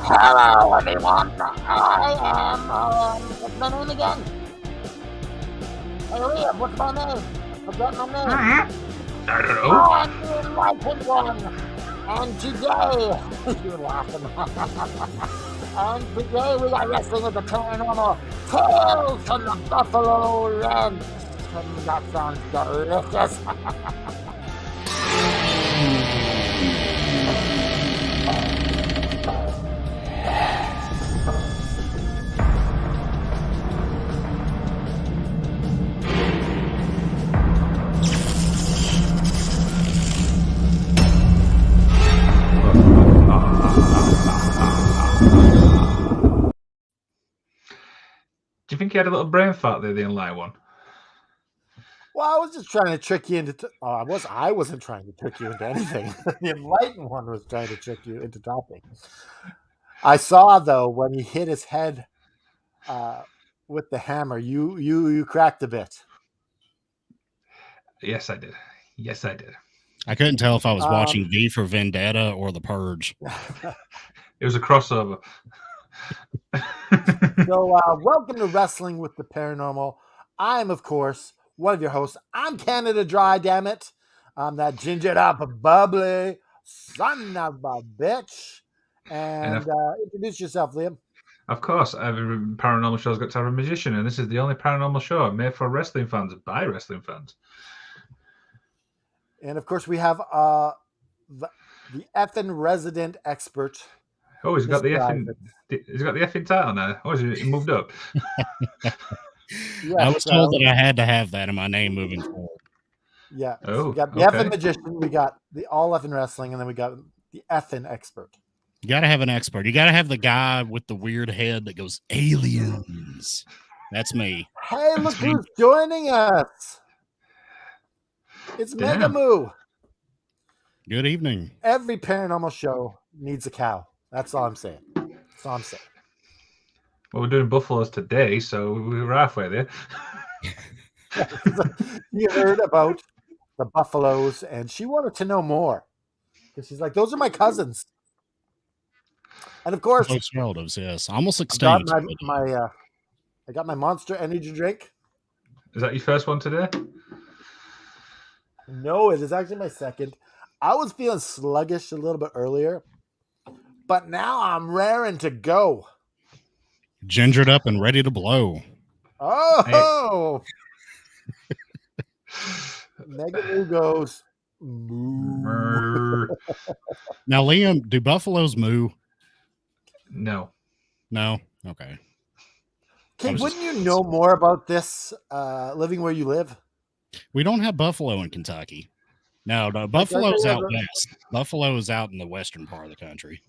Hello, everyone. I am, what's my name again? Hey, Liam, what's my name? Forget my name. I don't know. I'm the Enlightened One. And today, you're laughing. And today we are wrestling with the paranormal Tales from the Buffalo Ranch. And that sounds delicious. Do you think he had a little brain fart there, the Enlightened One? Well, I was just trying to trick you into. I wasn't trying to trick you into anything. The Enlightened One was trying to trick you into talking. I saw though when he hit his head with the hammer, you cracked a bit. Yes, I did. Yes, I did. I couldn't tell if I was watching V for Vendetta or The Purge. It was a crossover. So, welcome to Wrestling with the Paranormal. I'm, of course, one of your hosts. I'm Canada Dry, damn it. I'm that gingered up, bubbly son of a bitch. And introduce yourself, Liam. Of course, every paranormal show's got to have a magician, and this is the only paranormal show made for wrestling fans by wrestling fans. And, of course, we have the effing resident expert. Oh, he's got the effing title now. Oh, he moved up. Yes, I was told that I had to have that in my name moving forward. Yeah. Oh, so we got the effing magician, we got the all effing wrestling, and then we got the effing expert. You got to have an expert. You got to have the guy with the weird head that goes, aliens. That's me. Hey, look who's joining us. It's Mega Moo. Good evening. Every paranormal show needs a cow. That's all I'm saying. That's all I'm saying. Well, we're doing buffaloes today, so we were halfway there. You heard about the buffaloes, and she wanted to know more. Because she's like, those are my cousins. And of course, close relatives, yes. Almost extinct. I got my Monster Energy drink. Is that your first one today? No, it is actually my second. I was feeling sluggish a little bit earlier, but now I'm raring to go. Gingered up and ready to blow. Oh! Mega Moo goes moo. Now, Liam, do buffaloes moo? No. No? Okay. Okay, wouldn't you know more about this living where you live? We don't have buffalo in Kentucky. No, buffalo's out west. Buffalo is out in the western part of the country.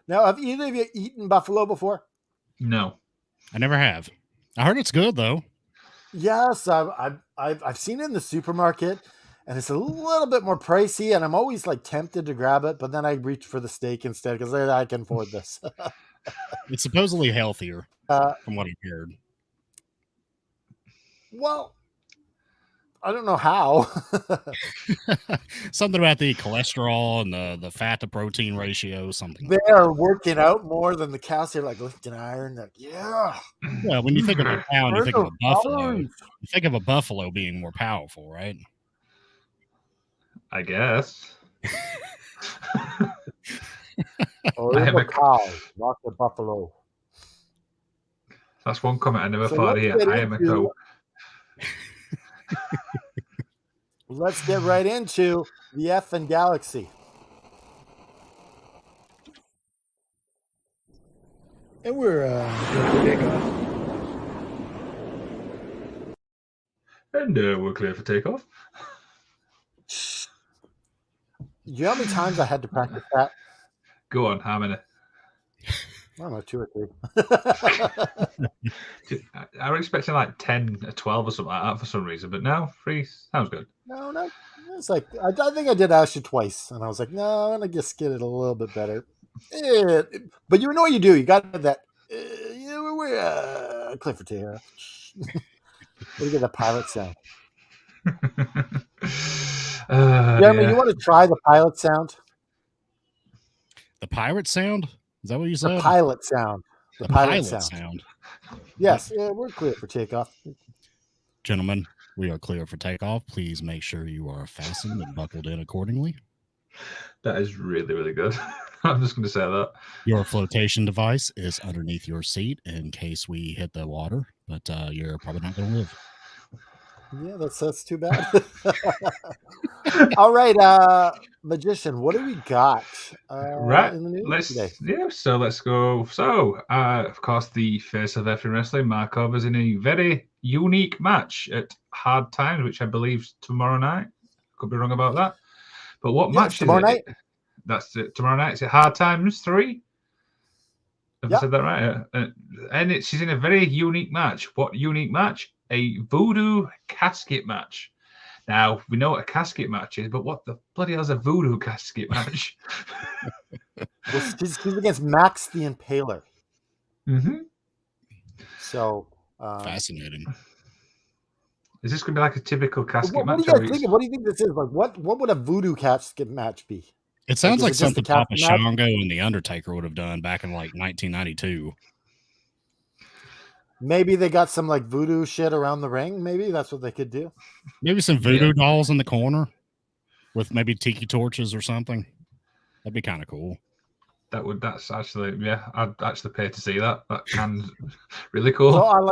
Now, have either of you eaten buffalo before? No. I never have. I heard it's good, though. Yes, I've seen it in the supermarket, and it's a little bit more pricey, and I'm always like tempted to grab it, but then I reach for the steak instead because I can afford this. It's supposedly healthier, from what I've heard. Well, I don't know how. Something about the cholesterol and the fat to protein ratio, something. They are working out more than the cows. They're like lifting iron. Like, yeah. Yeah, when you think of a cow and you think of a buffalo, you think of a buffalo being more powerful, right? I guess. I am a cow, not a buffalo. That's one comment I never thought of here. I am a cow. Let's get right into the effing galaxy. And we're we're clear for takeoff. You know how many times I had to practice that? Go on, how many? I don't know, 2 or 3. I was expecting like 10 or 12 or something like that for some reason, but no, 3 sounds good. No. It's like, I think I did ask you twice, and I was like, no, I'm going to just get it a little bit better. But you know what you do. You got that, we're Clifford here. You get the pilot sound. Jeremy, you want to try the pilot sound? The pirate sound? Is that what you The said? pilot sound. The pilot sound. Yes, we're clear for takeoff. Gentlemen, we are clear for takeoff. Please make sure you are fastened and buckled in accordingly. That is really, really good. I'm just going to say that. Your flotation device is underneath your seat in case we hit the water, but you're probably not going to live. Yeah, that's too bad. All right, magician, what do we got Right. in the news today? So let's go. So, of course, the face of F1 Wrestling, Markova's in a very unique match at Hard Times, which I believe is tomorrow night. Could be wrong about that. But what match is tomorrow it? night? That's it. Tomorrow night. It's at Hard Times 3. Have I said that right? And she's in a very unique match. What unique match? A Voodoo casket match. Now, we know what a casket match is, but what the bloody hell is a Voodoo casket match? Well, she's against Max the Impaler. Mm-hmm. So fascinating. Is this going to be like a typical casket match? What do you guys think? What do you think this is? Like, what would a Voodoo casket match be? It sounds like something Papa match? Shango and the Undertaker would have done back in like 1992. Maybe they got some like voodoo shit around the ring. Maybe that's what they could do. Maybe some voodoo dolls in the corner with maybe tiki torches or something. That'd be kind of cool. That's actually, yeah, I'd actually pay to see that. That sounds really cool. So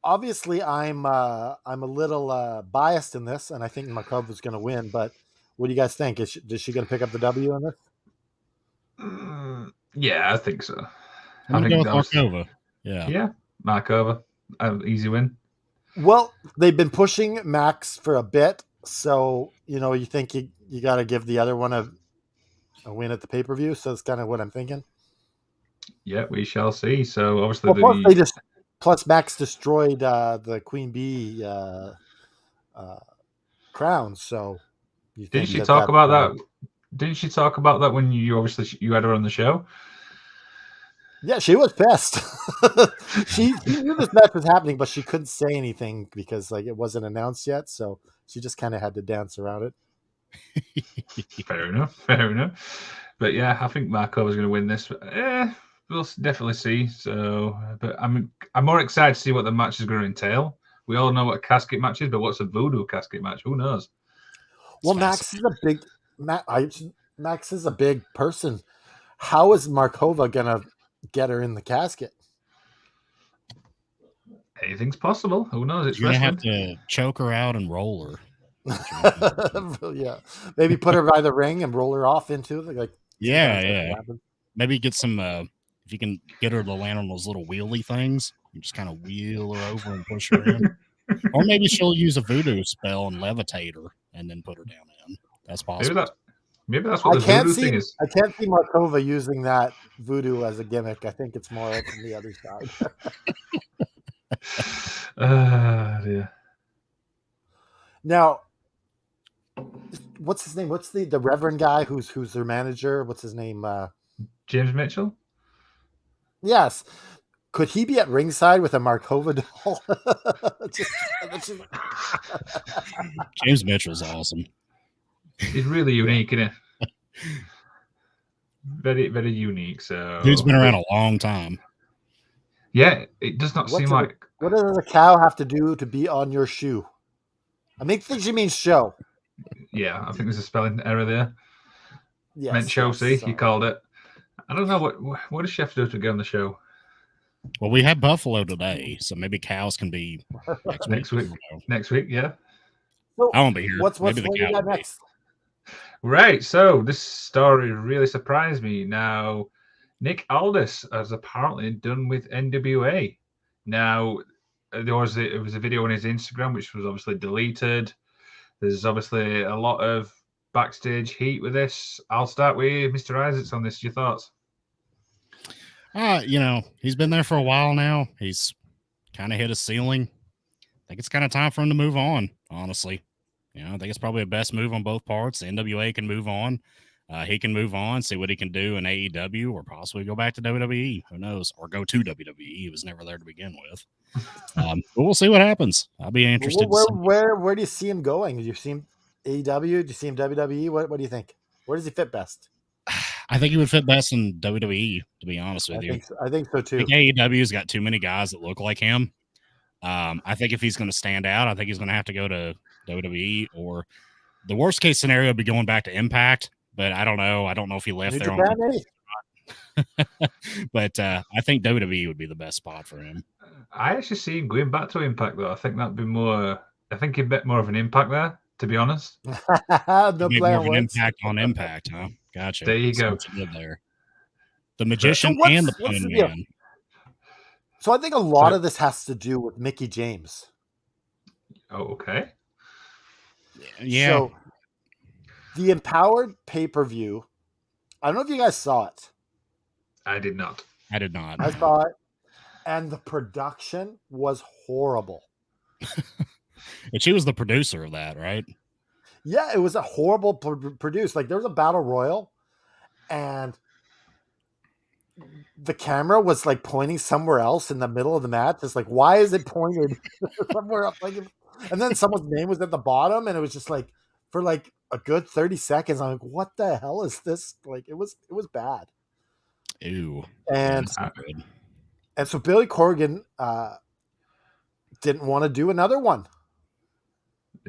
obviously I'm a little biased in this, and I think Markova's going to win. But what do you guys think? Is she going to pick up the W in this? Yeah, I think so. I'm going to go with Markova. Yeah, Markova, easy win. Well, they've been pushing Max for a bit, so you think you got to give the other one a win at the pay-per-view. So that's kind of what I'm thinking. Yeah, we shall see. So obviously, plus Max destroyed the Queen Bee crown. So didn't she talk about that? Didn't she talk about that when you had her on the show? Yeah, she was pissed. She knew this match was happening, but she couldn't say anything because it wasn't announced yet. So she just kind of had to dance around it. Fair enough. But yeah, I think Markova's going to win this. We'll definitely see. So, but I'm more excited to see what the match is going to entail. We all know what a casket match is, but what's a Voodoo casket match? Who knows? Well, Max is a big person. How is Markova going to get her in the casket? Anything's possible. Who knows? It's You're going to have to choke her out and roll her. Yeah, maybe put her by the ring and roll her off into it. Yeah. Maybe get some. If you can get her to land on those little wheelie things, you just kind of wheel her over and push her in. Or maybe she'll use a voodoo spell and levitate her and then put her down in. That's possible. Maybe that's what the voodoo thing is. I can't see Markova using that voodoo as a gimmick. I think it's more from the other side. Yeah. Now, what's his name? What's the Reverend guy who's their manager? What's his name? James Mitchell? Yes. Could he be at ringside with a Markova doll? James Mitchell's awesome. He's really unique, isn't he? Very, very unique. So Oh. Dude's been around a long time. Yeah, it does not seem like. What does a cow have to do to be on your shoe? I think she means show. Yeah, I think there's a spelling error there. Yes, meant Chelsea. You called it. I don't know what does she have to do to get on the show. Well, we had Buffalo today, so maybe cows can be next week. Next week, yeah. So I won't be here. What's what you got next? Right. So this story really surprised me. Now, Nick Aldis has apparently done with NWA. Now, it was a video on his Instagram, which was obviously deleted. There's obviously a lot of backstage heat with this. I'll start with Mr. Isaacs on this. Your thoughts? He's been there for a while now. He's kind of hit a ceiling. I think it's kind of time for him to move on, honestly. I think it's probably a best move on both parts. The NWA can move on. He can move on, see what he can do in AEW, or possibly go back to WWE. Who knows? Or go to WWE. He was never there to begin with. But we'll see what happens. I'll be interested. Where do you see him going? Do you see him AEW? Do you see him WWE? What do you think? Where does he fit best? I think he would fit best in WWE, to be honest with you. I think so I too. think AEW's got too many guys that look like him. I think if he's going to stand out, I think he's going to have to go to WWE, or the worst case scenario would be going back to Impact. But I don't know. I don't know if he left New there. Japan, maybe? But I think WWE would be the best spot for him. I actually see him going back to Impact, though. I think that'd be more. I think he'd bet more of an impact there, to be honest. No Maybe play more on of an words. impact on Impact, huh? Gotcha. There you go. Sounds good there. The Magician what's- and the what's Pun the deal? Man. So I think a lot So- of this has to do with Mickey James. Oh, okay. Yeah. So the Empowered pay-per-view, I don't know if you guys saw it. I did not. I did not. I saw it, and the production was horrible. But she was the producer of that, right? Yeah, it was a horrible produced. Like there was a battle royal, and the camera was like pointing somewhere else in the middle of the match. It's like, why is it pointed somewhere up? Like, and then someone's name was at the bottom, and it was just like for like a good 30 seconds. I'm like, what the hell is this? Like, it was bad. Ew. And That's not good. and so Billy Corgan didn't want to do another one.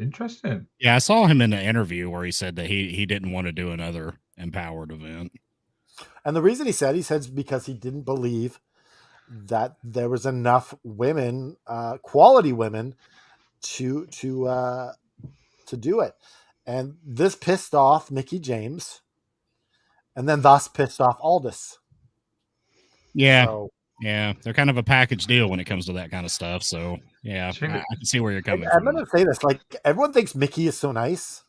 Interesting. Yeah, I saw him in an interview where he said that he didn't want to do another Empowered event. And the reason he said because he didn't believe that there was enough women, quality women, to do it. And this pissed off Mickey James, and then thus pissed off Aldis. Yeah. So, Yeah, they're kind of a package deal when it comes to that kind of stuff. So, yeah, Sure. I can see where you're coming I'm from. going to say this. Like, everyone thinks Mickey is so nice.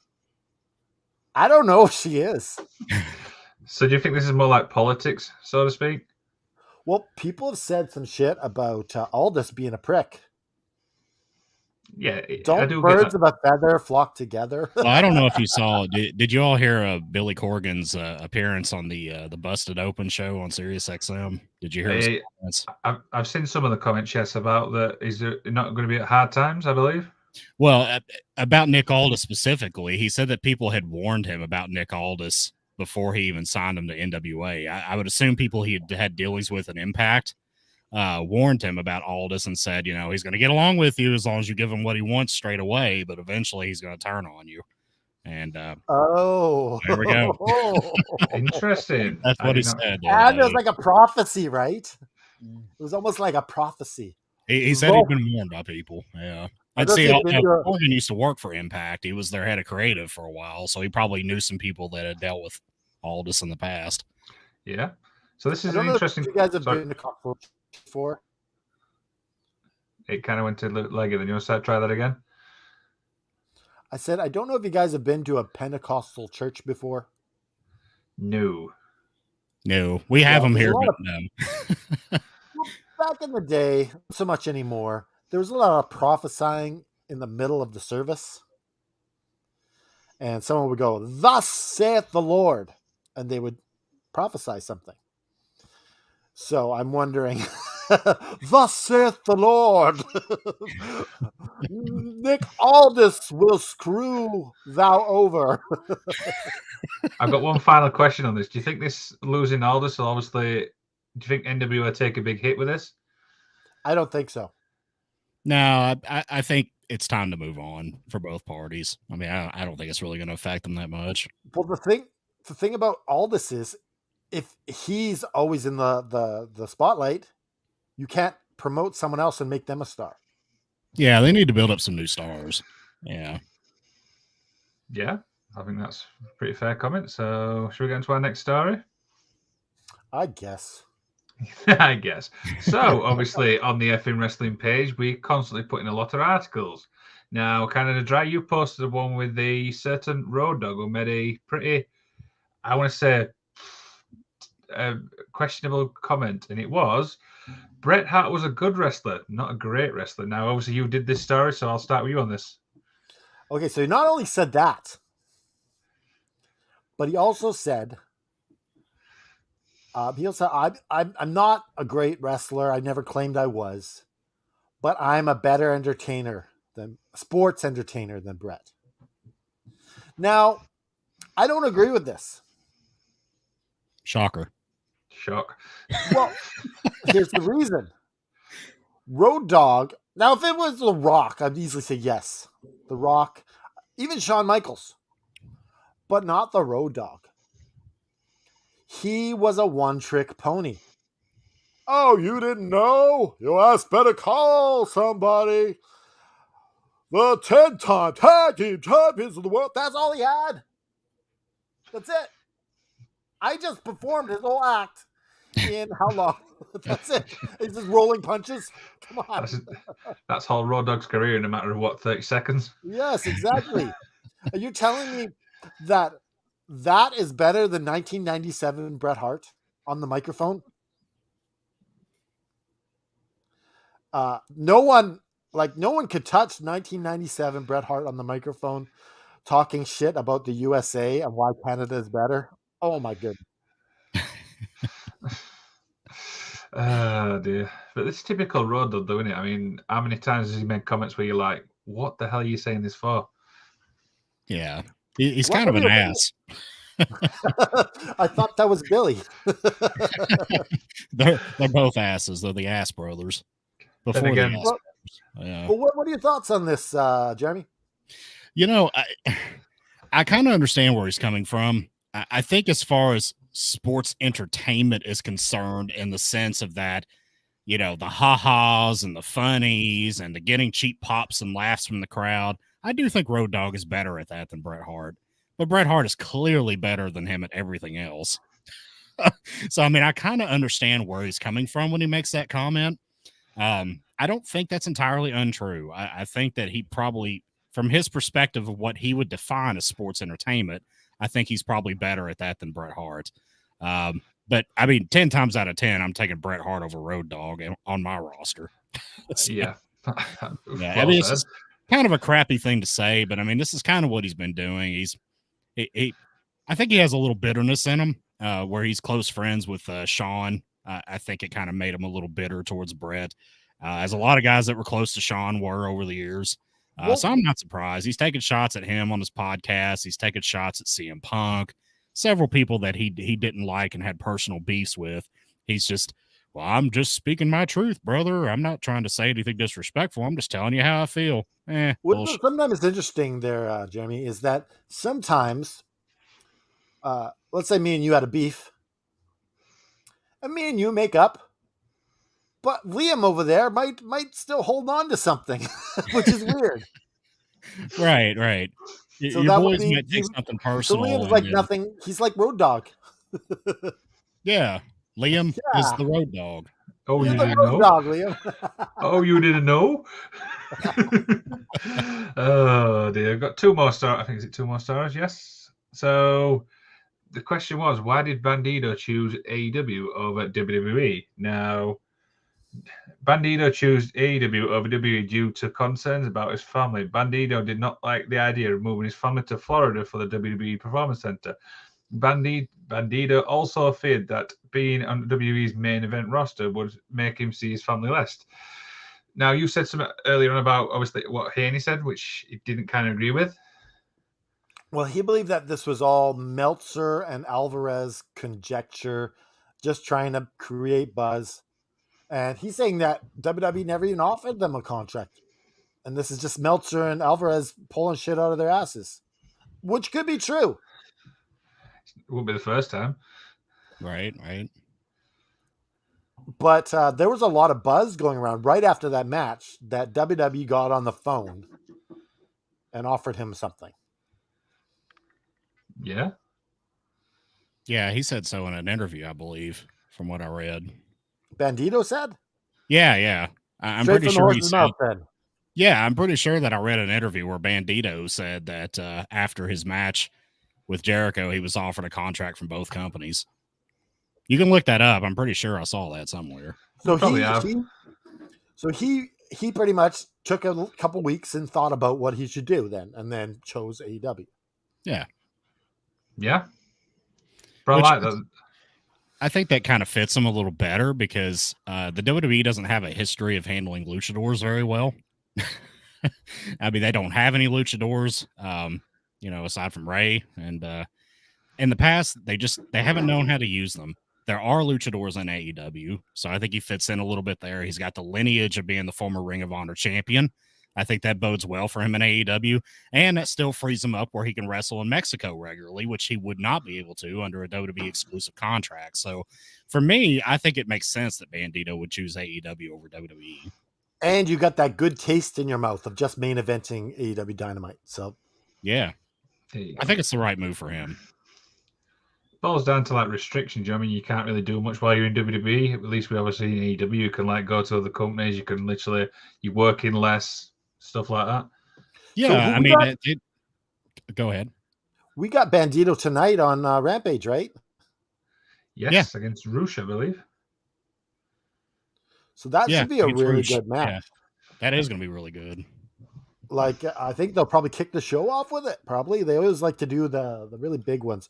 I don't know if she is. So do you think this is more like politics, so to speak? Well, people have said some shit about Aldis being a prick. Yeah, I Don't do get birds that. of a feather flock together? Well, I don't know if you saw. Did you all hear Billy Corgan's appearance on the Busted Open show on Sirius XM? Did you hear his comments? I've seen some of the comments, yes, about that. Is there not going to be at hard times, I believe? Well, about Nick Aldis specifically, he said that people had warned him about Nick Aldis before he even signed him to NWA. I would assume people he had dealings with an Impact warned him about Aldis and said, he's going to get along with you as long as you give him what he wants straight away, but eventually he's going to turn on you. And Oh, there we go. Interesting. That's what he did not- said. And it was like a prophecy, right? It was almost like a prophecy. He said he'd been warned by people. Yeah. I'd guess see. he'd been to a- Morgan used to work for Impact. He was their head of creative for a while, so he probably knew some people that had dealt with Aldis in the past. Yeah. So this I is don't an know interesting. if you guys have Sorry, been to Cocktail before. it kind of went to leggy. Then you want to try that again? I said, I don't know if you guys have been to a Pentecostal church before. No. No, we have them there's here, a lot but of- no. Back in the day, not so much anymore. There was a lot of prophesying in the middle of the service. And someone would go, "Thus saith the Lord," and they would prophesy something. So I'm wondering, "Thus saith the Lord, Nick Aldis will screw thou over." I've got one final question on this. Do you think this losing Aldis will obviously? Do you think NWA take a big hit with this? I don't think so. No, I think it's time to move on for both parties. I mean, I don't think it's really going to affect them that much. Well, the thing about Aldis is, if he's always in the spotlight, you can't promote someone else and make them a star. Yeah, they need to build up some new stars. Yeah. Yeah, I think that's a pretty fair comment. So, should we get into our next story? I guess. I guess. So, obviously, on the effing wrestling page, we constantly put in a lot of articles. Now, Canada Dry, you posted one with a certain road dog who made a pretty, I want to say, questionable comment, and it was Bret Hart was a good wrestler, not a great wrestler. Now, obviously, you did this story, so I'll start with you on this. Okay, so he not only said that, but he also said, I'm not a great wrestler. I never claimed I was, but I'm a better sports entertainer than Bret. Now, I don't agree with this. Shocker. Shock. Well, here's the reason. Road Dogg. Now, if it was The Rock, I'd easily say yes. The Rock, even Shawn Michaels, but not the Road Dogg. He was a one-trick pony. Oh, you didn't know? Your ass better call somebody. The 10-time tag team champions of the world. That's all he had. That's it. I just performed his whole act in how long? That's it. He's just rolling punches. Come on. That's whole Road Dogg's career in a matter of what, 30 seconds? Yes, exactly. Are you telling me that is better than 1997 Bret Hart on the microphone? No one could touch 1997 Bret Hart on the microphone talking shit about the USA and why Canada is better. Oh my goodness. Oh dear. But it's typical Road Dogg, though, isn't it? I mean, how many times has he made comments where you're like, what the hell are you saying this for? Yeah. He's kind of an ass. I thought that was Billy. They're both asses. They're the Ass Brothers. Before again, the Ass Brothers. Yeah. Well, what are your thoughts on this, Jeremy? You know, I kind of understand where he's coming from. I think as far as sports entertainment is concerned, in the sense of that, you know, the ha-has and the funnies and the getting cheap pops and laughs from the crowd, I do think Road Dogg is better at that than Bret Hart. But Bret Hart is clearly better than him at everything else. So, I mean, I kind of understand where he's coming from when he makes that comment. I don't think that's entirely untrue. I think that he probably, from his perspective of what he would define as sports entertainment, I think he's probably better at that than Bret Hart. But, I mean, 10 times out of 10, I'm taking Bret Hart over Road Dogg on my roster. So, yeah. Yeah, I mean, it's just kind of a crappy thing to say, but, I mean, this is kind of what he's been doing. I think he has a little bitterness in him, where he's close friends with Shawn. I think it kind of made him a little bitter towards Bret, as a lot of guys that were close to Shawn were over the years. So I'm not surprised. He's taking shots at him on his podcast. He's taking shots at CM Punk, several people that he didn't like and had personal beefs with. He's just, well, I'm just speaking my truth, brother. I'm not trying to say anything disrespectful. I'm just telling you how I feel. What sometimes it's interesting there, Jeremy, is that sometimes, let's say me and you had a beef, and me and you make up, but Liam over there might still hold on to something, which is weird. Right. So your boys might take something personal. So Liam's like nothing. He's like Road Dogg. Yeah, Liam is the Road Dogg. Oh, you didn't Road know? Dogg, Liam. Oh, you didn't know? Oh dear. I've got 2 more stars. I think is it 2 more stars? Yes. So the question was, why did Bandido choose AEW over WWE? Now, Bandido chose AEW over WWE due to concerns about his family. Bandido did not like the idea of moving his family to Florida for the WWE Performance Center. Bandido also feared that being on WWE's main event roster would make him see his family less. Now, you said something earlier on about, obviously, what Haney said, which he didn't kind of agree with. Well, he believed that this was all Meltzer and Alvarez conjecture, just trying to create buzz. And he's saying that WWE never even offered them a contract. And this is just Meltzer and Alvarez pulling shit out of their asses, which could be true. It won't be the first time. Right. But there was a lot of buzz going around right after that match that WWE got on the phone and offered him something. Yeah? Yeah, he said so in an interview, I believe, from what I read. Bandido said? Yeah. I'm Straight pretty from sure the he horse's said. mouth, then. Yeah, I'm pretty sure that I read an interview where Bandido said that after his match with Jericho, he was offered a contract from both companies. You can look that up. I'm pretty sure I saw that somewhere. So he pretty much took a couple weeks and thought about what he should do then, and then chose AEW. Yeah. But I like that. I think that kind of fits him a little better because the WWE doesn't have a history of handling luchadors very well. I mean, they don't have any luchadors, aside from Ray. And in the past, they haven't known how to use them. There are luchadors in AEW, so I think he fits in a little bit there. He's got the lineage of being the former Ring of Honor champion. I think that bodes well for him in AEW, and that still frees him up where he can wrestle in Mexico regularly, which he would not be able to under a WWE exclusive contract. So for me, I think it makes sense that Bandido would choose AEW over WWE. And you got that good taste in your mouth of just main eventing AEW Dynamite. So yeah, I think it's the right move for him. Falls down to like restrictions. I mean, you can't really do much while you're in WWE. At least we obviously in AEW, you can like go to other companies. You can literally you work in less stuff like that. Yeah, So I mean, go ahead. We got Bandido tonight on Rampage, right? Yes, against Rush, I believe. So that should be a really good match. Yeah, that is going to be really good. Like, I think they'll probably kick the show off with it. Probably. They always like to do the really big ones.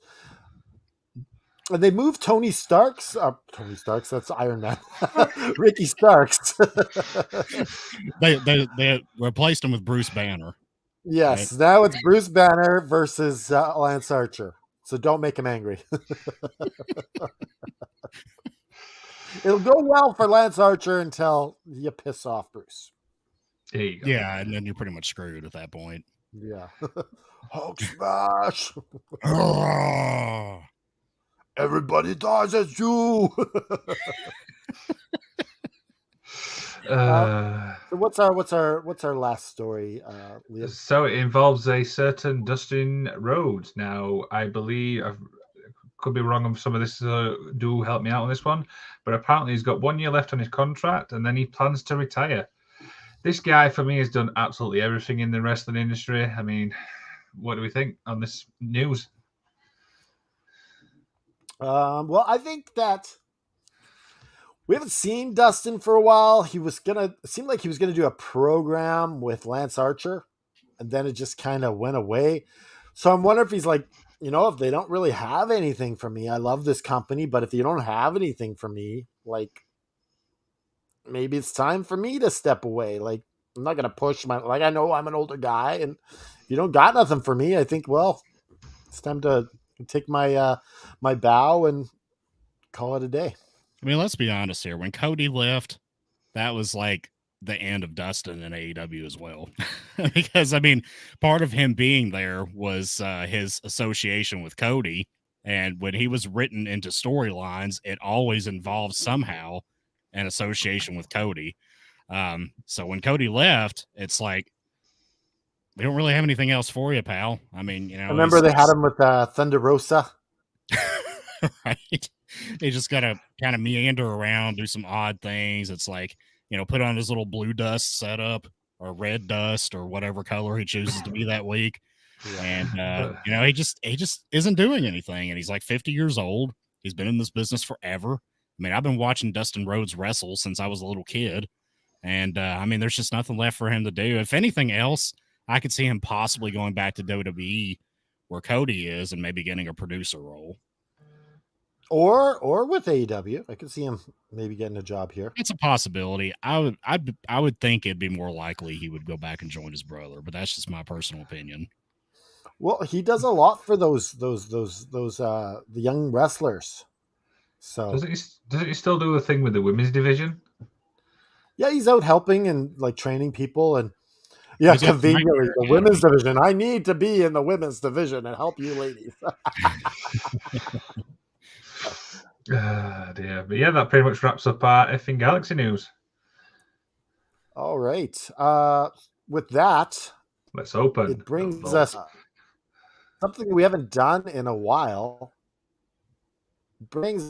And they moved Tony Starks. Tony Starks, that's Iron Man. Ricky Starks. they replaced him with Bruce Banner. Yes, right? Now it's Bruce Banner versus Lance Archer. So don't make him angry. It'll go well for Lance Archer until you piss off Bruce. There you go. Yeah, and then you're pretty much screwed at that point. Yeah. Hulk smash. Everybody dies as you. So what's our last story, Liam? So it involves a certain Dustin Rhodes. Now, I believe I could be wrong on some of this. Do help me out on this one, but apparently he's got 1 year left on his contract, and then he plans to retire. This guy, for me, has done absolutely everything in the wrestling industry. I mean, what do we think on this news? Well, I think that we haven't seen Dustin for a while. It seemed like he was gonna do a program with Lance Archer, and then it just kind of went away. So I'm wondering if he's like, if they don't really have anything for me, I love this company, but if you don't have anything for me, like, maybe it's time for me to step away. Like, I'm not gonna push I know I'm an older guy, and if you don't got nothing for me, I think, well, it's time to take my my bow and call it a day. I mean, let's be honest here. When Cody left, that was like the end of Dustin in AEW as well. Because, I mean, part of him being there was his association with Cody. And when he was written into storylines, it always involved somehow an association with Cody. So when Cody left, it's like, we don't really have anything else for you, pal. I mean, I remember they had him with Thunder Rosa. Right. He just got to kind of meander around, do some odd things. It's like, put on his little blue dust setup or red dust or whatever color he chooses to be that week. And, he just isn't doing anything. And he's like 50 years old. He's been in this business forever. I mean, I've been watching Dustin Rhodes wrestle since I was a little kid. And, I mean, there's just nothing left for him to do. If anything else, I could see him possibly going back to WWE where Cody is and maybe getting a producer role. Or with AEW. I could see him maybe getting a job here. It's a possibility. I would think it'd be more likely he would go back and join his brother, but that's just my personal opinion. Well, he does a lot for those the young wrestlers. So doesn't he still do a thing with the women's division? Yeah, he's out helping and like training people and conveniently the women's division. I need to be in the women's division and help you ladies. Dear. But yeah, that pretty much wraps up our effing Galaxy news. All right. With that, let's open. It brings us something we haven't done in a while. It brings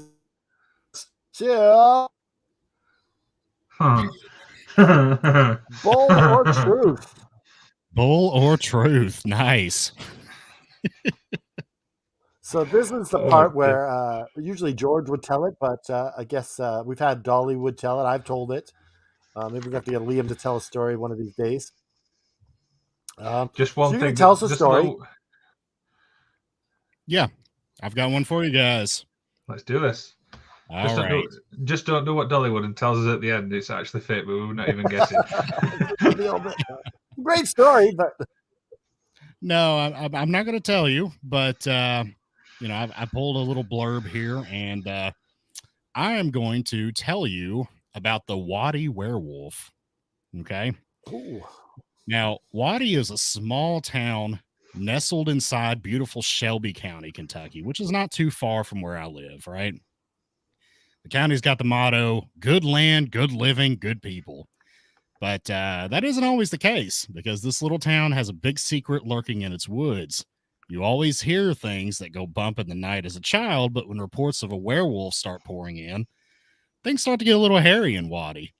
us to Bull or Truth. Bull or Truth. Nice. So this is the part where usually George would tell it, but I guess we've had Dolly would tell it. I've told it. Maybe we have to get Liam to tell a story one of these days. Just one thing. Tell us a story. Yeah, I've got one for you guys. Let's do this. Just don't do what Dollywood tells us at the end. It's actually fake, but we're not even guessing. Great story, but no, I'm not going to tell you. But I pulled a little blurb here, and I am going to tell you about the Waddy werewolf. Okay. Ooh. Now, Waddy is a small town nestled inside beautiful Shelby County, Kentucky, which is not too far from where I live, right? The county's got the motto good land, good living, good people. But that isn't always the case because this little town has a big secret lurking in its woods. You always hear things that go bump in the night as a child, but when reports of a werewolf start pouring in, things start to get a little hairy in Waddy.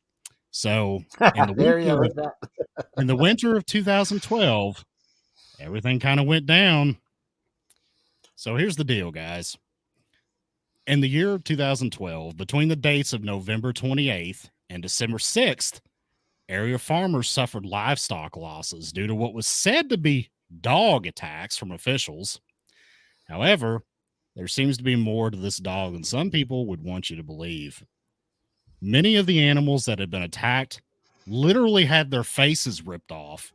So in the There you winter, go. in the winter of 2012, everything kind of went down. So here's the deal, guys. In the year of 2012, between the dates of November 28th and December 6th, area farmers suffered livestock losses due to what was said to be dog attacks from officials. However, there seems to be more to this dog than some people would want you to believe. Many of the animals that had been attacked literally had their faces ripped off,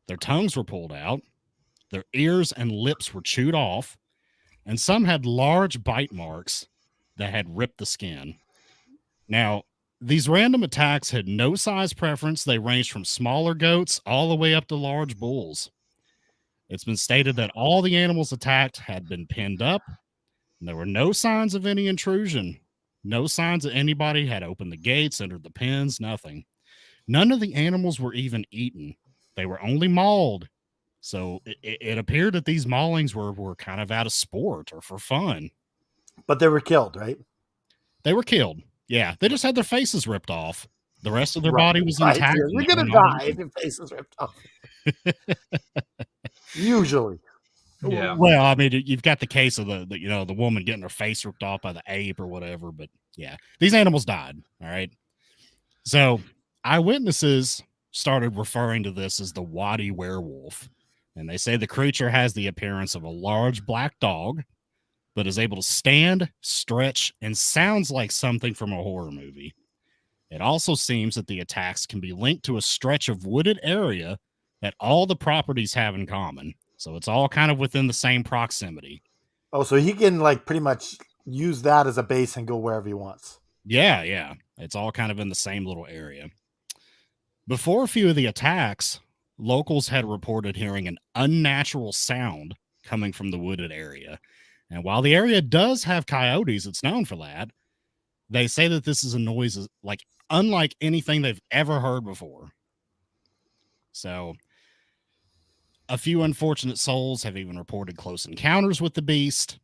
their tongues were pulled out, their ears and lips were chewed off, and some had large bite marks that had ripped the skin. Now, these random attacks had no size preference. They ranged from smaller goats all the way up to large bulls. It's been stated that all the animals attacked had been pinned up, and there were no signs of any intrusion. No signs that anybody had opened the gates, entered the pens, nothing. None of the animals were even eaten. They were only mauled. So it appeared that these maulings were kind of out of sport or for fun. But they were killed, right? They were killed. Yeah, they just had their faces ripped off. The rest of their Right, body was right. intact. You're and they gonna were not die if eaten. your face is ripped off. Usually. Yeah. Well, I mean, you've got the case of the woman getting her face ripped off by the ape or whatever, but yeah, these animals died. All right. So eyewitnesses started referring to this as the Waddy werewolf, and they say the creature has the appearance of a large black dog, but is able to stand, stretch, and sounds like something from a horror movie. It also seems that the attacks can be linked to a stretch of wooded area that all the properties have in common. So it's all kind of within the same proximity. Oh, so he can like pretty much use that as a base and go wherever he wants. Yeah, yeah. It's all kind of in the same little area. Before a few of the attacks, locals had reported hearing an unnatural sound coming from the wooded area. And while the area does have coyotes, it's known for that, they say that this is a noise like unlike anything they've ever heard before. So a few unfortunate souls have even reported close encounters with the beast.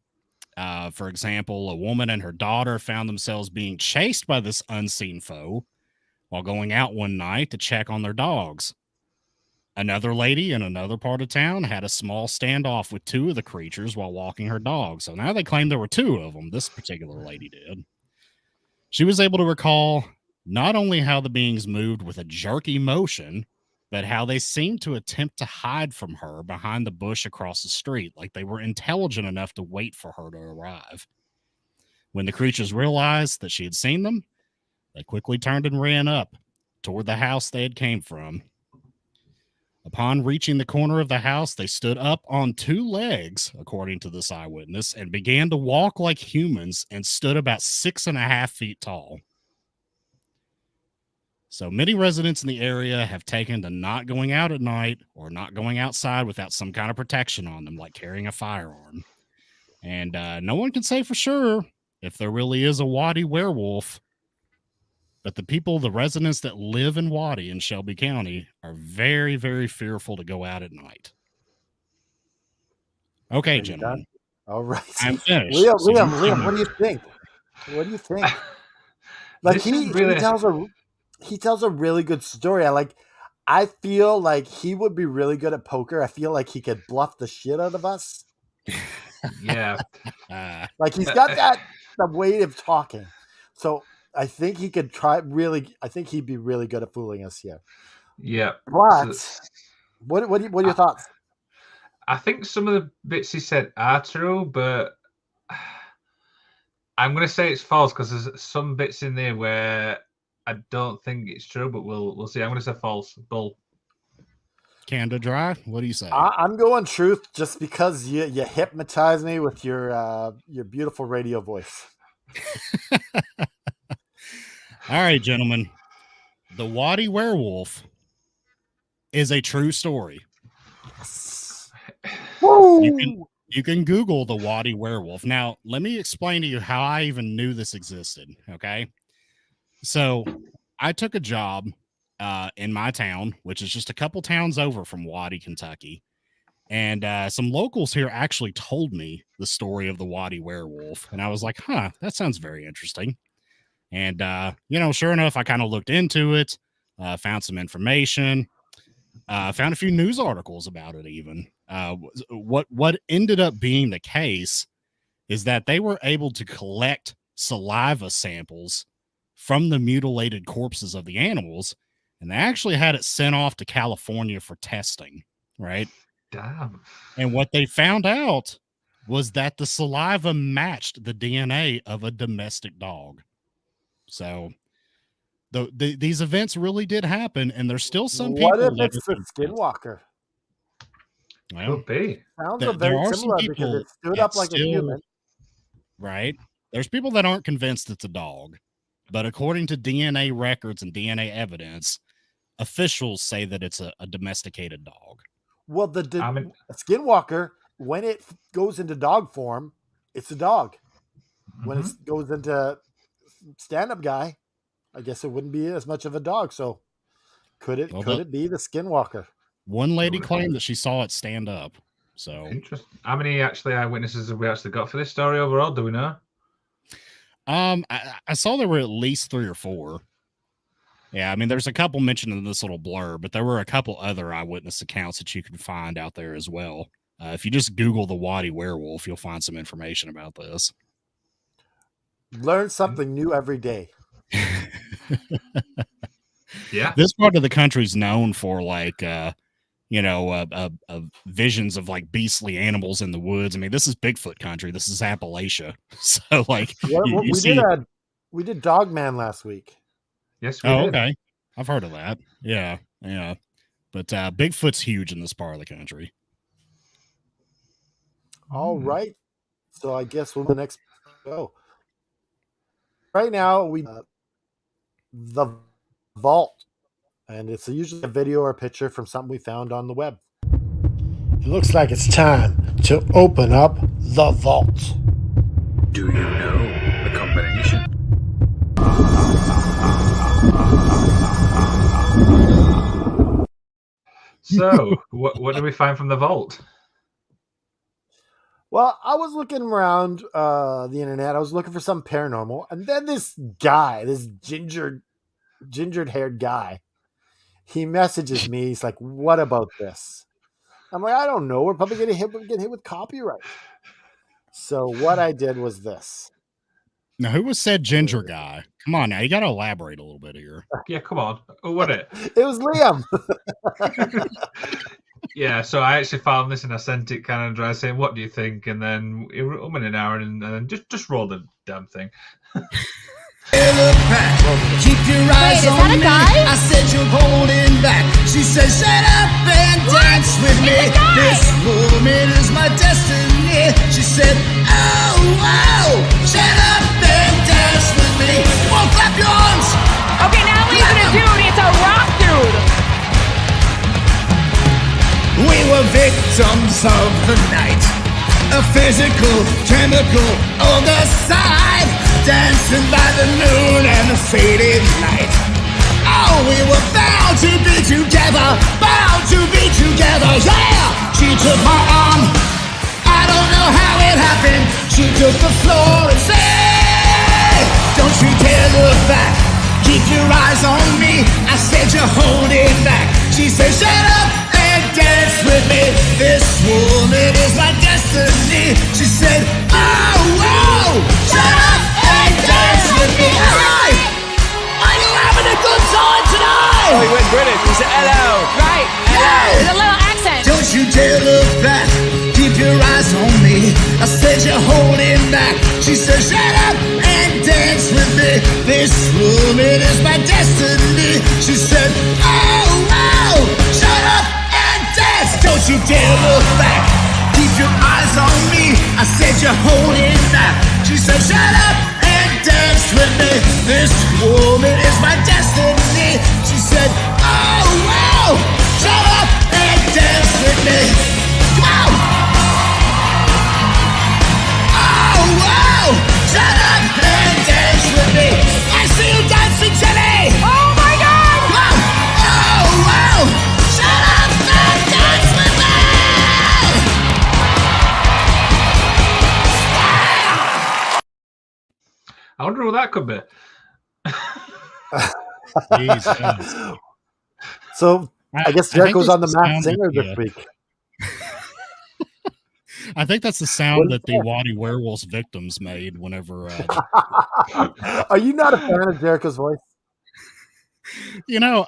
For example, a woman and her daughter found themselves being chased by this unseen foe while going out one night to check on their dogs. Another lady in another part of town had a small standoff with two of the creatures while walking her dog. So now they claim there were two of them. This particular lady did. She was able to recall not only how the beings moved with a jerky motion, but how they seemed to attempt to hide from her behind the bush across the street, like they were intelligent enough to wait for her to arrive. When the creatures realized that she had seen them, they quickly turned and ran up toward the house they had came from. Upon reaching the corner of the house, they stood up on two legs, according to this eyewitness, and began to walk like humans and stood about 6.5 feet tall. So many residents in the area have taken to not going out at night or not going outside without some kind of protection on them, like carrying a firearm. And no one can say for sure if there really is a Waddy werewolf, but the residents that live in Waddy in Shelby County are very, very fearful to go out at night. Okay, gentlemen. All right. I'm finished. Liam, So Liam, what do you think? What do you think? Like he tells a really good story. I feel like he would be really good at poker. I feel like he could bluff the shit out of us. Yeah. Like he's got the way of talking. So I think he could I think he'd be really good at fooling us here. Yeah. But what are your thoughts? I think some of the bits he said are true, but I'm going to say it's false because there's some bits in there where I don't think it's true, but we'll see. I'm going to say false. Bull. Canada Dry, what do you say? I'm going truth just because you hypnotize me with your beautiful radio voice. All right, gentlemen. The Waddy Werewolf is a true story. You can Google the Waddy Werewolf. Now, let me explain to you how I even knew this existed, okay? So, I took a job in my town, which is just a couple towns over from Waddy, Kentucky. And some locals here actually told me the story of the Waddy Werewolf. And I was like, that sounds very interesting. And, sure enough, I kind of looked into it, found some information, found a few news articles about it even. What ended up being the case is that they were able to collect saliva samples from the mutilated corpses of the animals, and they actually had it sent off to California for testing, right? Damn. And what they found out was that the saliva matched the DNA of a domestic dog. So these events really did happen, and there's still some people. What if it's the skinwalker? Well, Could be. Sounds very similar because it stood up like a human. Right. There's people that aren't convinced it's a dog, but according to DNA records and DNA evidence, officials say that it's a domesticated dog. Well, a skinwalker, when it goes into dog form, it's a dog. When it goes into stand-up guy, I guess it wouldn't be as much of a dog. So could it be the skinwalker? One lady claimed that she saw it stand up. So interesting. How many eyewitnesses have we actually got for this story overall? Do we know? I saw there were at least 3 or 4. Yeah, I mean, there's a couple mentioned in this little blurb, but there were a couple other eyewitness accounts that you can find out there as well. If you just Google the Waddy Werewolf, you'll find some information about this. Learn something new every day. Yeah. This part of the country is known for visions of like beastly animals in the woods. I mean, this is Bigfoot country. This is Appalachia. So we did Dogman last week. Yes, we did. Okay. I've heard of that. Yeah. But Bigfoot's huge in this part of the country. All right. So I guess we'll the next go. Right now we the vault, and it's usually a video or a picture from something we found on the web. It looks like it's time to open up the vault. Do you know the combination? So, what did we find from the vault? Well, I was looking around the internet. I was looking for some paranormal, and then this guy, this ginger-haired guy, he messages me. He's like, "What about this?" I'm like, "I don't know. We're probably getting hit with copyright." So what I did was this. Now, who was said ginger guy? Come on, now you got to elaborate a little bit here. Yeah, come on. What it? It was Liam. Yeah, so I actually found this and I sent it kind of dry saying, "What do you think?" And then it went in an hour and then just roll the damn thing. Keep your eyes on me. I said you're holding back. She said, "Shut up and dance with me. This woman is my destiny." She said, "Oh, shut up and dance with me. Well, clap your arms." Okay, now he's a dude. It's a rock dude. We were victims of the night. A physical, chemical, older side. Dancing by the moon and the faded light. Oh, we were bound to be together. Bound to be together, yeah! She took my arm. I don't know how it happened. She took the floor and said, "Don't you dare look back. Keep your eyes on me." I said, "You're holding back." She said, "Shut up and dance with me. This woman is my destiny." She said, "Oh, shut up and dance with me." All right. Are you having a good time tonight? Oh, he went British. He said, "Hello." Right. Yeah. With a little accent. Don't you dare look back. Keep your eyes on me. I said, "You're holding back." She said, "Shut up and dance with me. This woman is my destiny." She said, "Oh, shut up and Don't you dare look back. Keep your eyes on me. I said you're holding back. She said, shut up and dance with me. This woman is my destiny. She said, oh, wow. Shut up and dance with me. Come on. Oh, wow. Shut up and dance with me. I see you dancing, Jenny. Oh my God! Wow. Oh, wow. Shut up and dance with me. I wonder what that could be. Jesus. So I guess think Jericho's that's on the the Masked sound Singer that this the, week. I think that's the sound that the Waddy Werewolf's victims made whenever, Are you not a fan of Jericho's voice? you know,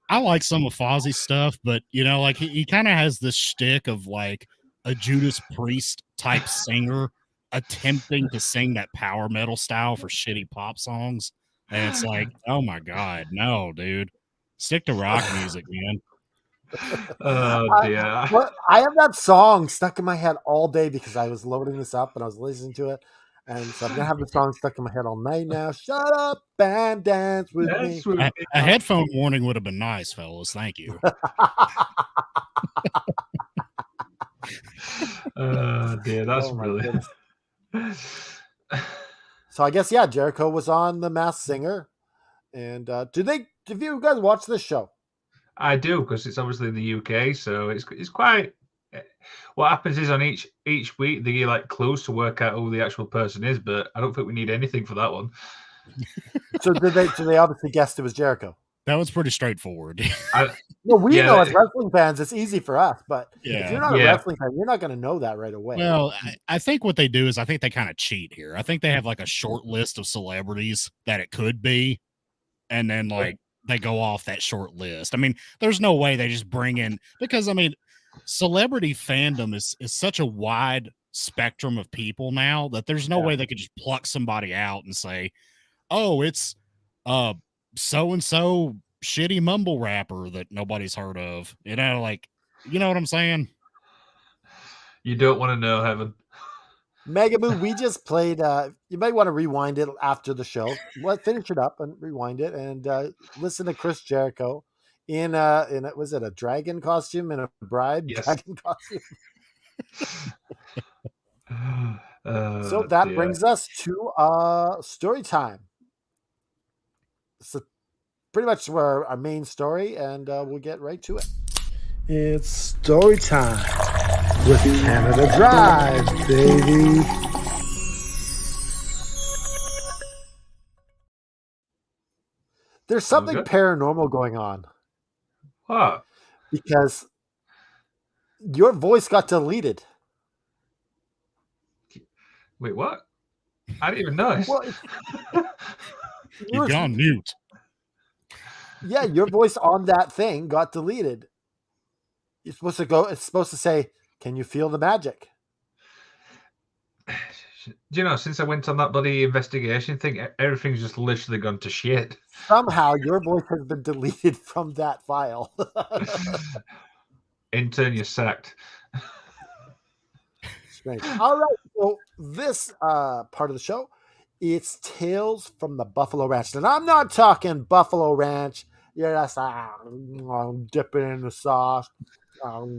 I like some of Fozzie's stuff, but you know, like he kind of has this shtick of like a Judas Priest type singer attempting to sing that power metal style for shitty pop songs. And it's like, oh my God, no, dude. Stick to rock music, man. Oh dear. Well, I have that song stuck in my head all day because I was loading this up and I was listening to it. And so I'm going to have the song stuck in my head all night now. Shut up and dance with me. That's what A headphone warning would have been nice, fellas. Thank you. Oh dear, that's Oh, my brilliant. So I guess, yeah, Jericho was on The Masked Singer. And have you guys watched this show? I do, because it's obviously in the UK, so it's quite. What happens is on each week they give like clues to work out who the actual person is, but I don't think we need anything for that one. So they obviously guessed it was Jericho. That was pretty straightforward. No, we Yeah, know as wrestling fans, it's easy for us, but if Yeah. you're not a Yeah. wrestling fan, you're not going to know that right away. Well, I think what they do is I think they kind of cheat here. I think they have like a short list of celebrities that it could be, and then like they go off that short list. I mean, there's no way they just bring in, because I mean, celebrity fandom is such a wide spectrum of people now that there's no way they could just pluck somebody out and say, oh, it's so and so shitty mumble rapper that nobody's heard of. You know, like, you know what I'm saying? You don't want to know, Heaven. Megaboo, we just played. You might want to rewind it after the show. Finish it up and rewind it, and listen to Chris Jericho in was it a dragon costume and a bride dragon costume? So that dear. brings us to story time. So pretty much our main story, and we'll get right to it. It's story time with Canada Drive, baby. There's something Okay. paranormal going on What? because your voice got deleted. Wait, what? I didn't even notice. Well, You've gone mute. Yeah, your voice on that thing got deleted. It's supposed to say, "Can you feel the magic?" Do you know, since I went on that bloody investigation thing, everything's just literally gone to shit. Somehow your voice has been deleted from that file. Intern, you're sacked. Strange. All right, so this part of the show, it's Tales from the Buffalo Ranch. And I'm not talking Buffalo Ranch. You're just I'm dipping in the sauce.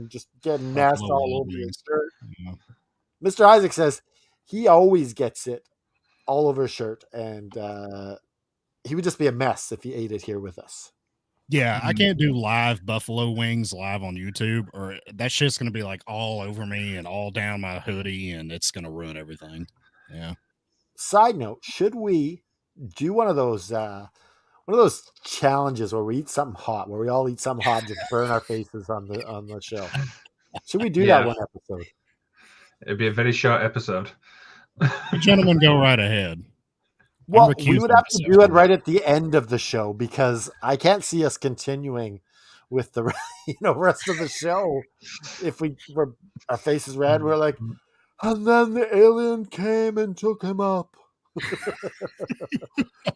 Just getting mess Buffalo all Wild over your Wings. shirt. Yeah. Mr. Isaac says he always gets it all over his shirt, and he would just be a mess if he ate it here with us. Yeah, I can't do live buffalo wings live on YouTube, or that shit's gonna be like all over me and all down my hoodie, and it's gonna ruin everything. Yeah. Side note: should we do one of those challenges where we eat something hot, where we all eat something hot, and just burn our faces on the show? Should we do that one episode? It'd be a very short episode. Gentlemen, go right ahead. Well, recusing we would have to myself do it from right at the end of the show because I can't see us continuing with the rest of the show. If our faces red, we're like, and then the alien came and took him up.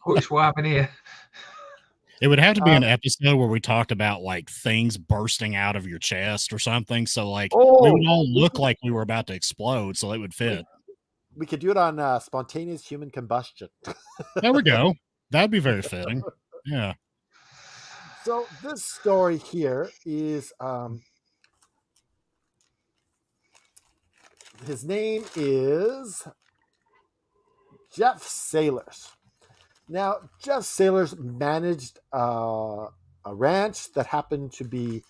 What happened here? It would have to be an episode where we talked about like things bursting out of your chest or something. So like we would all look like we were about to explode, so it would fit. We could do it on spontaneous human combustion. There we go. That'd be very fitting. Yeah. So this story here is his name is Jeff Sailors. Now, Jeff Sailors managed a ranch that happened to be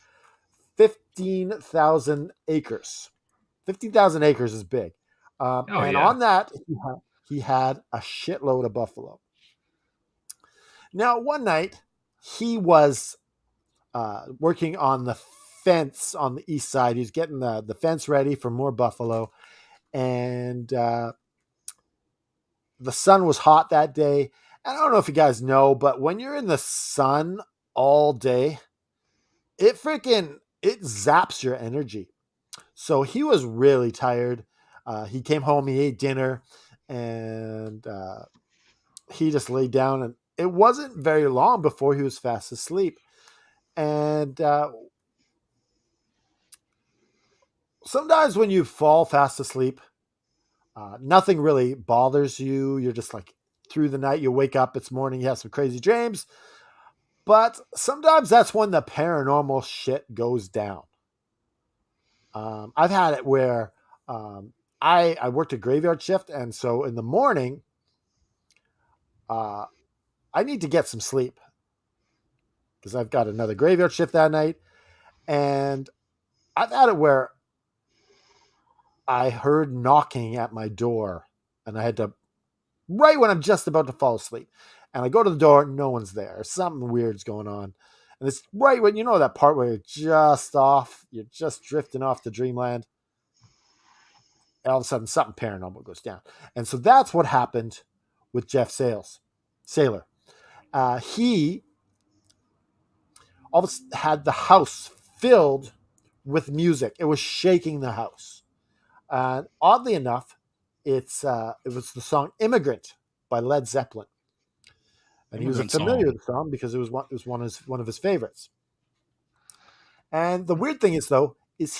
15,000 acres. 15,000 acres is big. On that, he had a shitload of buffalo. Now, one night, he was working on the fence on the east side. He was getting the fence ready for more buffalo. And the sun was hot that day. And I don't know if you guys know, but when you're in the sun all day, it zaps your energy. So he was really tired. He came home, he ate dinner, and he just laid down. And it wasn't very long before he was fast asleep. And sometimes when you fall fast asleep, nothing really bothers you. You're just like through the night, you wake up, it's morning, you have some crazy dreams. But sometimes that's when the paranormal shit goes down. I've had it where I worked a graveyard shift, and so in the morning, I need to get some sleep because I've got another graveyard shift that night. And I've had it where I heard knocking at my door, and I had to, right when I'm just about to fall asleep, and I go to the door, no one's there. Something weird's going on. And it's right when, you know, that part where you're just drifting off to dreamland. And all of a sudden, something paranormal goes down. And so that's what happened with Jeff Sailor. He almost had the house filled with music. It was shaking the house. And oddly enough, it was the song "Immigrant" by Led Zeppelin. And he was familiar with the song because it was one of his favorites. And the weird thing is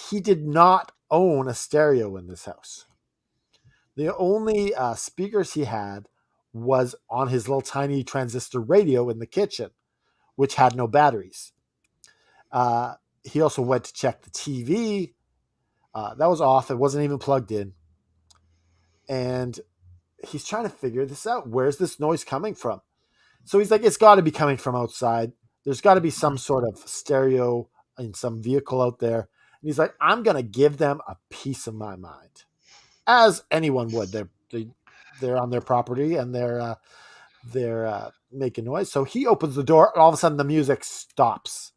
he did not own a stereo in this house. The only speakers he had was on his little tiny transistor radio in the kitchen, which had no batteries. He also went to check the TV. That was off. It wasn't even plugged in. And he's trying to figure this out. Where's this noise coming from? So he's like, it's got to be coming from outside. There's got to be some sort of stereo in some vehicle out there. And he's like, I'm going to give them a piece of my mind, as anyone would. They're on their property and they're making noise. So he opens the door, and all of a sudden the music stops.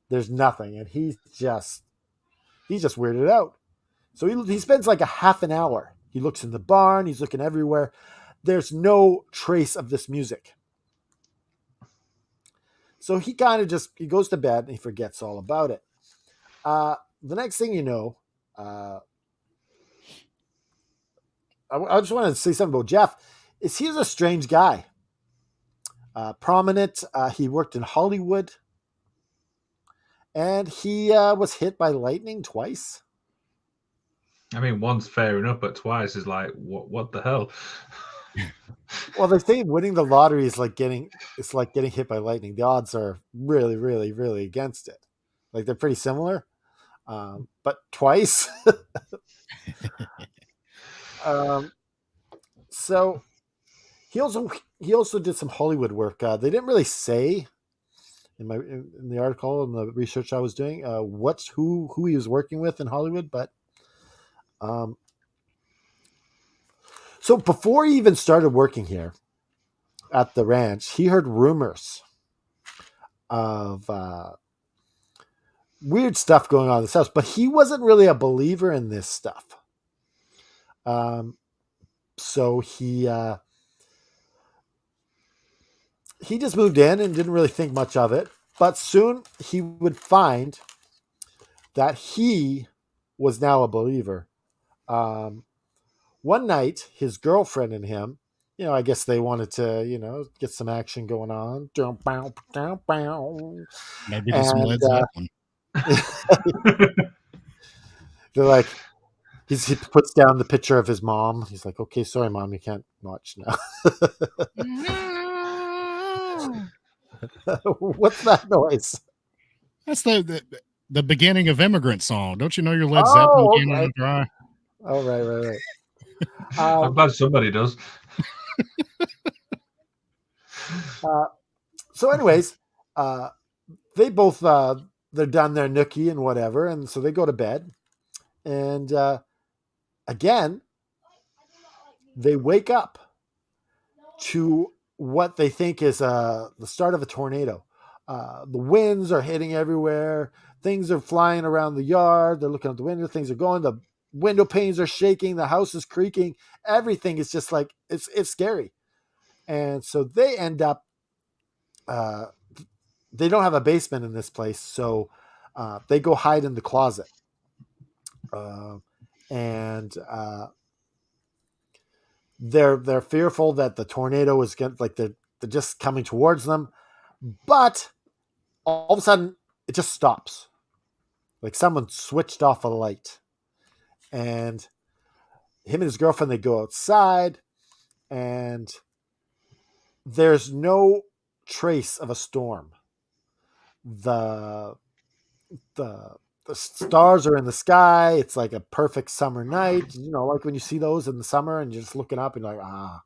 There's nothing, and he's just weirded out. So he spends like a half an hour. He looks in the barn. He's looking everywhere. There's no trace of this music. So he kind of he goes to bed and he forgets all about it. The next thing you know, I just wanted to say something about Jeff. He's a strange guy. Prominent. He worked in Hollywood. And he was hit by lightning twice. I mean, once fair enough, but twice is like, what the hell? Well, they say winning the lottery is like getting hit by lightning. The odds are really, really, really against it. Like they're pretty similar, but twice. So he also did some Hollywood work. They didn't really say in the article and the research I was doing who he was working with in Hollywood, but so before he even started working here at the ranch, he heard rumors of weird stuff going on in this house, but he wasn't really a believer in this stuff. So he just moved in and didn't really think much of it. But soon he would find that he was now a believer. One night, his girlfriend and him, I guess they wanted to, get some action going on. Maybe there's some And Led Zeppelin. they're like, he puts down the picture of his mom. He's like, okay, sorry, Mom, you can't watch now. What's that noise? That's the beginning of Immigrant Song. Don't you know your Led Zeppelin Oh, can on okay. the dry? Oh, right. I'm glad somebody does. So, anyways, they both they're done their nookie and whatever, and so they go to bed. And again, they wake up to what they think is the start of a tornado. The winds are hitting everywhere. Things are flying around the yard. They're looking out the window. Things are going. The window panes are shaking. The house is creaking. Everything is just like it's scary. And so they end up. They don't have a basement in this place, so they go hide in the closet. And they're fearful that the tornado is going they're just coming towards them, but all of a sudden it just stops, like someone switched off a light. And him and his girlfriend, they go outside, and there's no trace of a storm. The stars are in the sky. It's like a perfect summer night, like when you see those in the summer and you're just looking up and you're like, ah.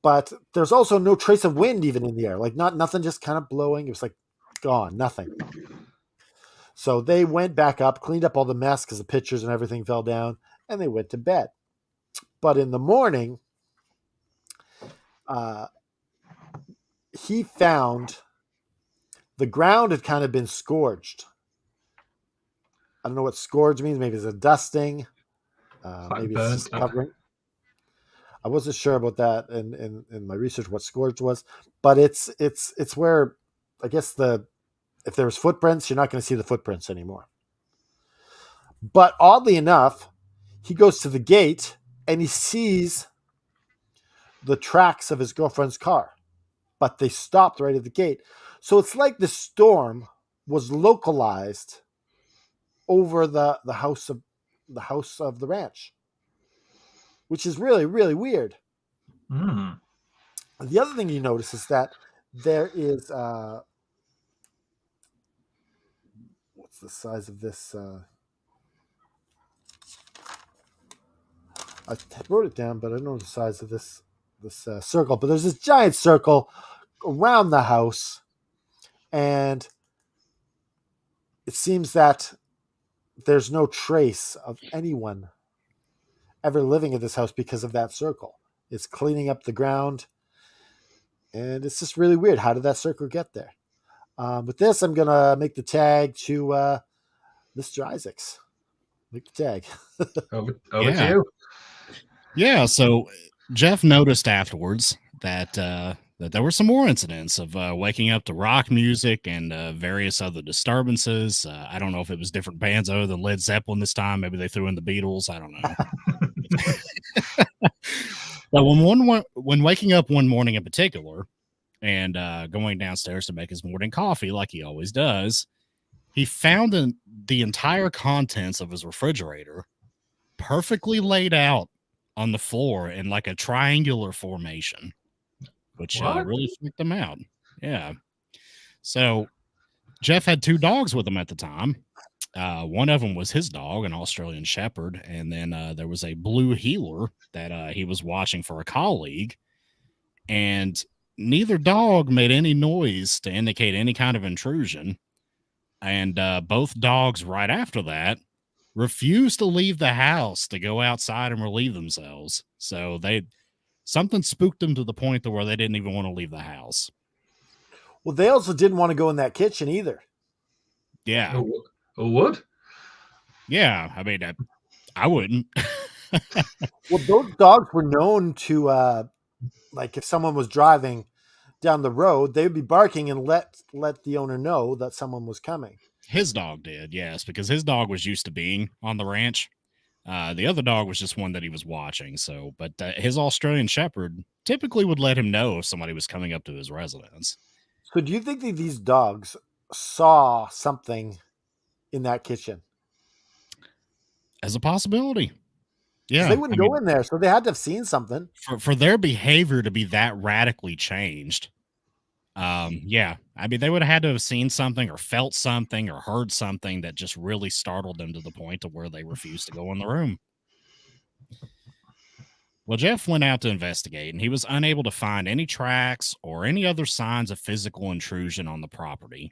But there's also no trace of wind even in the air, like nothing, just kind of blowing. It was like gone, nothing. So they went back up, cleaned up all the mess because the pictures and everything fell down, and they went to bed. But in the morning, he found the ground had kind of been scourged. I don't know what scourge means. Maybe it's a dusting. Maybe it's just covering. I wasn't sure about that in my research what scourge was, but it's where, I guess, if there was footprints, you're not going to see the footprints anymore. But oddly enough, he goes to the gate and he sees the tracks of his girlfriend's car, but they stopped right at the gate. So it's like the storm was localized over the house of the ranch, which is really, really weird. Mm. The other thing you notice is that there is what's the size of this? I wrote it down, but I don't know the size of this circle. But there's this giant circle around the house, and it seems that there's no trace of anyone ever living in this house because of that circle. It's cleaning up the ground, and it's just really weird. How did that circle get there? With this, I'm gonna make the tag to Mr. Isaacs. Make the tag. Over to you. Yeah, so Jeff noticed afterwards that there were some more incidents of waking up to rock music and various other disturbances. I don't know if it was different bands other than Led Zeppelin this time. Maybe they threw in the Beatles. I don't know. But when waking up one morning in particular and going downstairs to make his morning coffee like he always does, he found the entire contents of his refrigerator perfectly laid out on the floor in like a triangular formation, which really freaked him out. Yeah. So Jeff had 2 dogs with him at the time. One of them was his dog, an Australian Shepherd, and then there was a blue heeler that he was watching for a colleague, and neither dog made any noise to indicate any kind of intrusion. And both dogs right after that refused to leave the house to go outside and relieve themselves. So something spooked them to the point to where they didn't even want to leave the house. Well, they also didn't want to go in that kitchen either. Yeah. Who would? Yeah. I mean, I wouldn't. Well, those dogs were known to, like, if someone was driving down the road, they would be barking and let the owner know that someone was coming. His dog did, yes, because his dog was used to being on the ranch. The other dog was just one that he was watching. So, but his Australian Shepherd typically would let him know if somebody was coming up to his residence. So do you think that these dogs saw something in that kitchen? As a possibility. 'Cause Yeah. they wouldn't go in there, so they had to have seen something. For their behavior to be that radically changed. Yeah. I mean, they would have had to have seen something or felt something or heard something that just really startled them to the point to where they refused to go in the room. Well, Jeff went out to investigate, and he was unable to find any tracks or any other signs of physical intrusion on the property.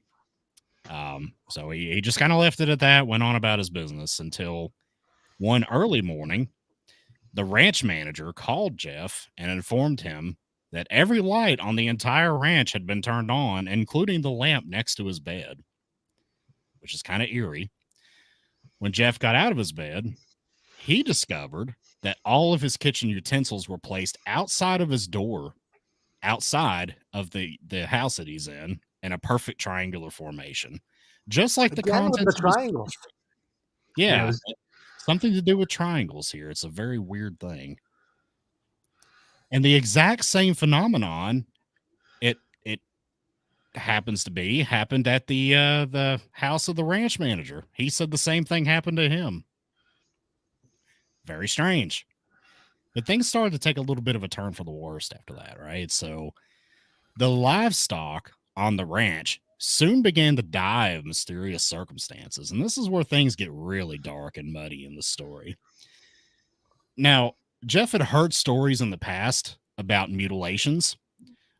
So he just kind of left it at that, went on about his business until one early morning, the ranch manager called Jeff and informed him that every light on the entire ranch had been turned on, including the lamp next to his bed, which is kind of eerie. When Jeff got out of his bed, he discovered that all of his kitchen utensils were placed outside of his door, outside of the house that he's in a perfect triangular formation, just like the Again with contents the of his triangles. Yeah, something to do with triangles here. It's a very weird thing. And the exact same phenomenon it happened at the house of the ranch manager. He said the same thing happened to him. Very strange. But things started to take a little bit of a turn for the worst after that, right? So the livestock on the ranch soon began to die of mysterious circumstances. And this is where things get really dark and muddy in the story. Now, Jeff had heard stories in the past about mutilations,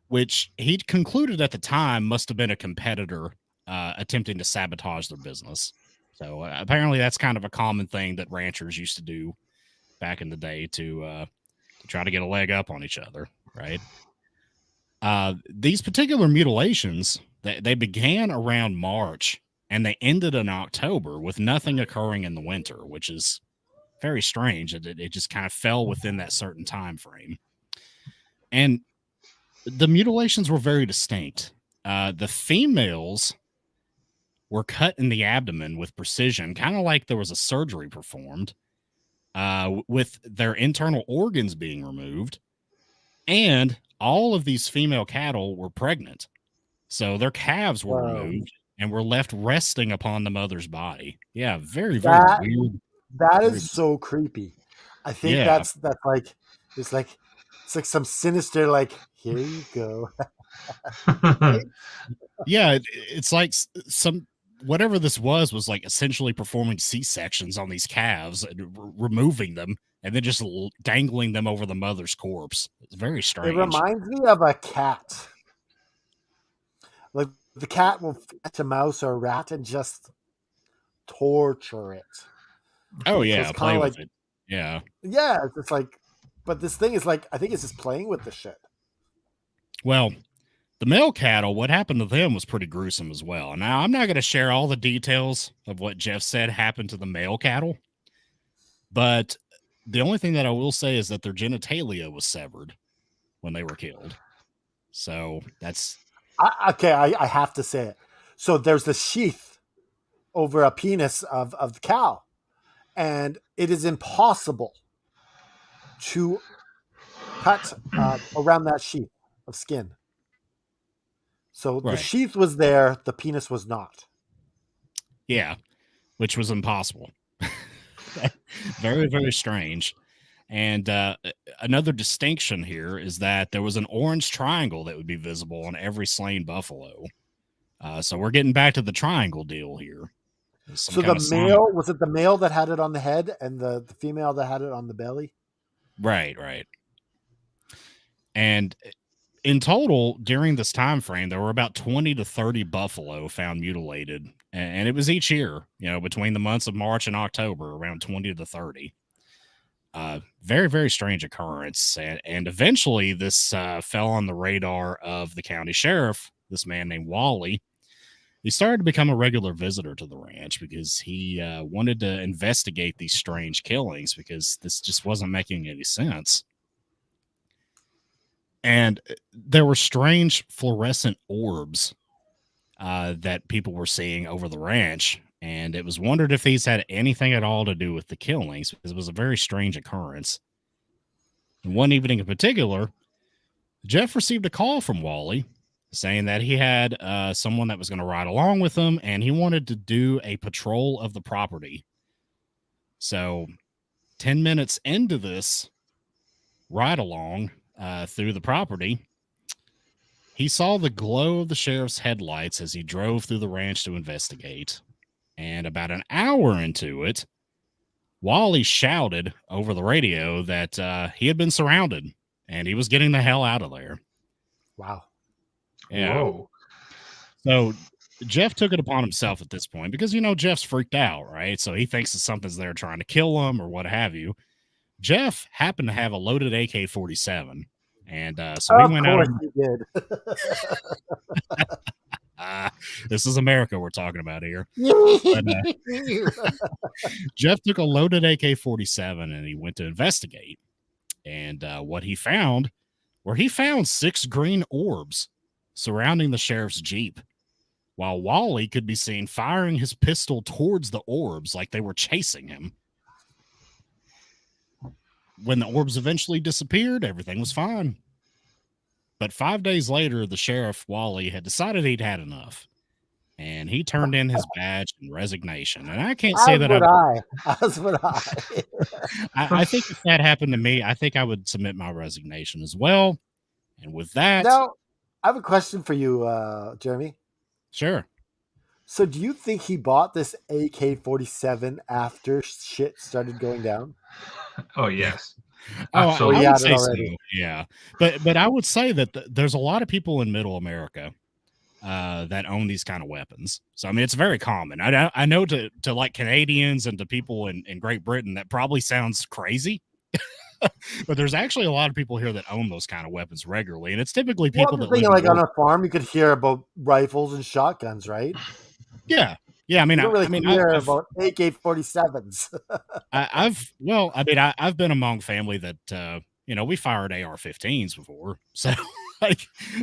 which he'd concluded at the time must have been a competitor attempting to sabotage their business. So apparently that's kind of a common thing that ranchers used to do back in the day to try to get a leg up on each other, right? These particular mutilations, they began around March and they ended in October with nothing occurring in the winter, which is very strange. It just kind of fell within that certain time frame. And the mutilations were very distinct. The females were cut in the abdomen with precision, kind of like there was a surgery performed, with their internal organs being removed. And all of these female cattle were pregnant. So their calves were removed and were left resting upon the mother's body. Yeah, very, very weird. That is so creepy. I think that's like it's like some sinister, like, here you go. Yeah, it's like some whatever this was like essentially performing C-sections on these calves and removing them and then just dangling them over the mother's corpse. It's very strange. It reminds me of a cat. Like the cat will catch a mouse or a rat and just torture it. Oh yeah, so play with like, it. Yeah. Yeah, it's just like, but this thing is like, I think it's just playing with the shit. Well, the male cattle, what happened to them was pretty gruesome as well. Now, I'm not going to share all the details of what Jeff said happened to the male cattle, but the only thing that I will say is that their genitalia was severed when they were killed. So that's... I have to say it. So there's the sheath over a penis of the cow, and it is impossible to cut around that sheath of skin. So the sheath was there, the penis was not. Yeah, which was impossible. Very, very strange. And another distinction here is that there was an orange triangle that would be visible on every slain buffalo. So we're getting back to the triangle deal here. So the male, was it the male that had it on the head and the female that had it on the belly? Right, right. And in total, during this time frame, there were about 20 to 30 buffalo found mutilated. And it was each year, between the months of March and October, around 20 to 30. Very, very strange occurrence. And eventually this fell on the radar of the county sheriff, this man named Wally. He started to become a regular visitor to the ranch because he wanted to investigate these strange killings because this just wasn't making any sense. And there were strange fluorescent orbs that people were seeing over the ranch. and it was wondered if these had anything at all to do with the killings, because it was a very strange occurrence. And one evening in particular, Jeff received a call from Wally saying that he had someone that was going to ride along with him, and he wanted to do a patrol of the property. So 10 minutes into this ride along through the property, he saw the glow of the sheriff's headlights as he drove through the ranch to investigate. And about an hour into it, Wally shouted over the radio that he had been surrounded and he was getting the hell out of there. Wow. Yeah. Whoa. So Jeff took it upon himself at this point because, Jeff's freaked out, right? So he thinks that something's there trying to kill him or what have you. Jeff happened to have a loaded AK-47. And so he went out. Of course he did. This is America we're talking about here. But, Jeff took a loaded AK-47 and he went to investigate. And what he found 6 green orbs surrounding the sheriff's Jeep, while Wally could be seen firing his pistol towards the orbs like they were chasing him. When the orbs eventually disappeared, everything was fine. But 5 days later, the sheriff, Wally, had decided he'd had enough. And he turned in his badge and resignation. And I can't say As would I. I think if that happened to me, I think I would submit my resignation as well. And with that... Now, I have a question for you, Jeremy. Sure. So do you think he bought this AK-47 after shit started going down? Oh, yes. Absolutely. I would say already. so, yeah. But I would say that there's a lot of people in Middle America that own these kind of weapons. So, I mean, it's very common. I know to like Canadians and to people in Great Britain, that probably sounds crazy. But there's actually a lot of people here that own those kind of weapons regularly. And it's typically people that live like on a farm, you could hear about rifles and shotguns, right? Yeah. Yeah, I mean, you don't really hear about AK-47s. I've been among family that, we fired AR-15s before. So,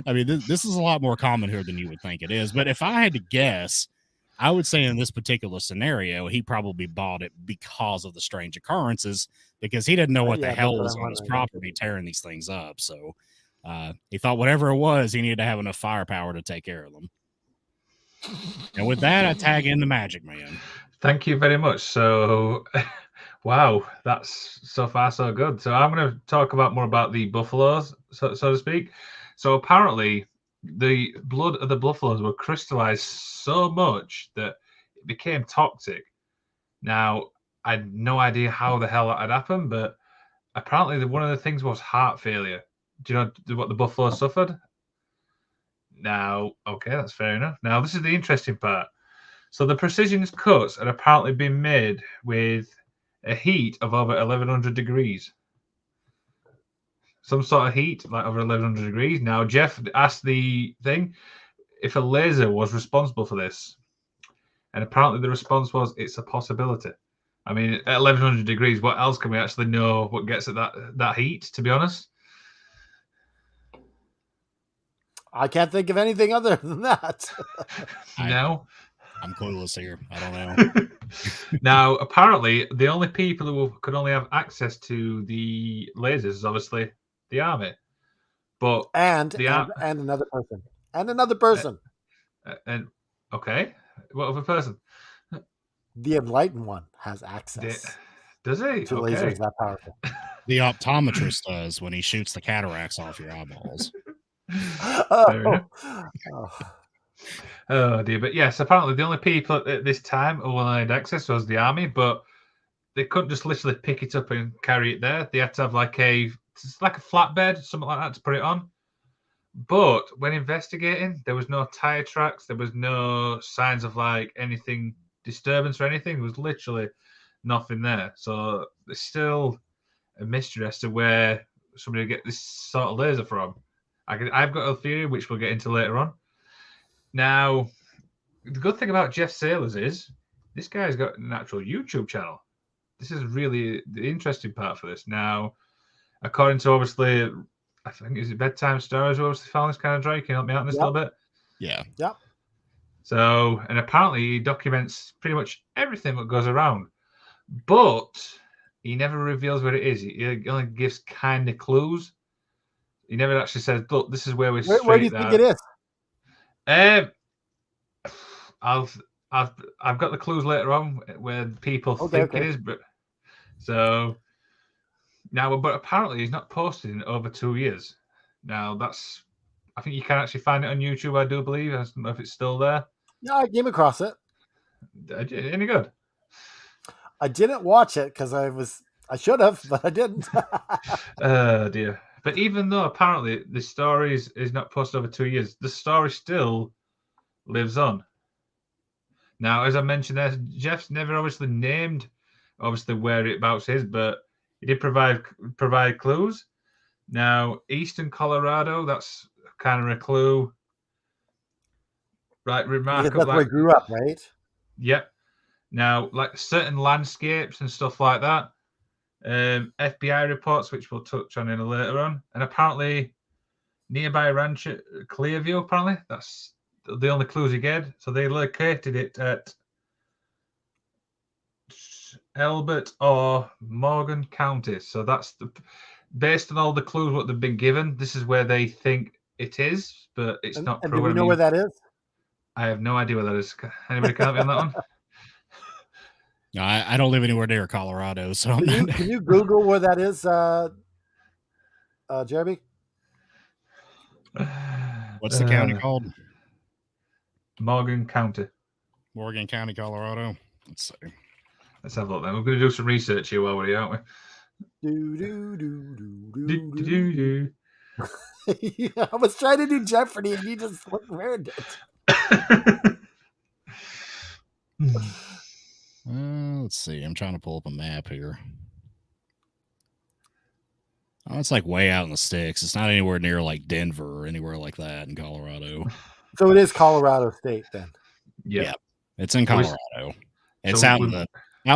this is a lot more common here than you would think it is. But if I had to guess, I would say in this particular scenario, he probably bought it because of the strange occurrences, because he didn't know what the hell was on his property tearing these things up. So he thought whatever it was, he needed to have enough firepower to take care of them. And with that, I tag in the Magic Man. Thank you very much. So, wow, that's so far so good. So I'm going to talk more about the buffaloes, so to speak. So apparently, the blood of the buffaloes were crystallized so much that it became toxic. Now, I had no idea how the hell that had happened, but apparently one of the things was heart failure. Do you know what the buffalo suffered? Now, okay, that's fair enough. Now, this is the interesting part. So the precision cuts had apparently been made with a heat of over 1100 degrees. Some sort of heat, like over 1100 degrees. Now, Jeff asked the thing if a laser was responsible for this. And apparently the response was, it's a possibility. I mean, at 1100 degrees, what else can we actually know what gets at that heat, to be honest? I can't think of anything other than that. No. I'm clueless here. I don't know. Now, apparently, the only people who could only have access to the lasers is obviously the army. But and another person. And another person. And okay. What other person? The enlightened one has access. Does he? To lasers that powerful. The optometrist does when he shoots the cataracts off your eyeballs. Oh dear. But yes, apparently the only people at this time who had access was the army, but they couldn't just literally pick it up and carry it there. They had to have like a flatbed, something like that, to put it on. But when investigating, there was no tire tracks, there was no signs of like anything disturbance or anything. There was literally nothing there. So there's still a mystery as to where somebody would get this sort of laser from. I've got a theory which we'll get into later on. Now, the good thing about Jeff Sailors is this guy's got an actual YouTube channel. This is really the interesting part for this. Now, according to obviously, I think it's Bedtime Stories who obviously found this kind of drag. Can you help me out in this a little bit? Yeah. Yep. So, and apparently he documents pretty much everything that goes around, but he never reveals what it is. He only gives kind of clues. He never actually says, "Look, this is where we Where do you think it is? I've got the clues later on where people think it is, but so now, but apparently he's not posted in over 2 years. Now I think you can actually find it on YouTube. I do believe. I don't know if it's still there. Yeah, I came across it. Any good? I didn't watch it because I should have, but I didn't. Oh dear. But even though apparently the story is not posted over 2 years, the story still lives on. Now, as I mentioned there, Jeff's never obviously named obviously whereabouts is, but he did provide clues. Now, Eastern Colorado, that's kind of a clue. Right, remarkable. Because that's where I grew up, right? Yep. Now, like certain landscapes and stuff like that. FBI reports, which we'll touch on in a later on, and apparently nearby ranch at Clearview. Apparently, that's the only clues he get. So they located it at Elbert or Morgan County. So that's based on all the clues what they've been given. This is where they think it is, but it's not proven. And do we know where that is? I have no idea where that is. Anybody can help me on that one? No, I don't live anywhere near Colorado, so Can you Google where that is, Jeremy? What's the county called? Morgan County. Morgan County, Colorado. Let's see. Let's have a look then. We're going to do some research here while we're here, aren't we? Yeah, I was trying to do Jeopardy and you just ruined it. Let's see. I'm trying to pull up a map here. Oh, it's like way out in the sticks. It's not anywhere near like Denver or anywhere like that in Colorado. So it is Colorado State then. Yeah. It's in Colorado. It's out in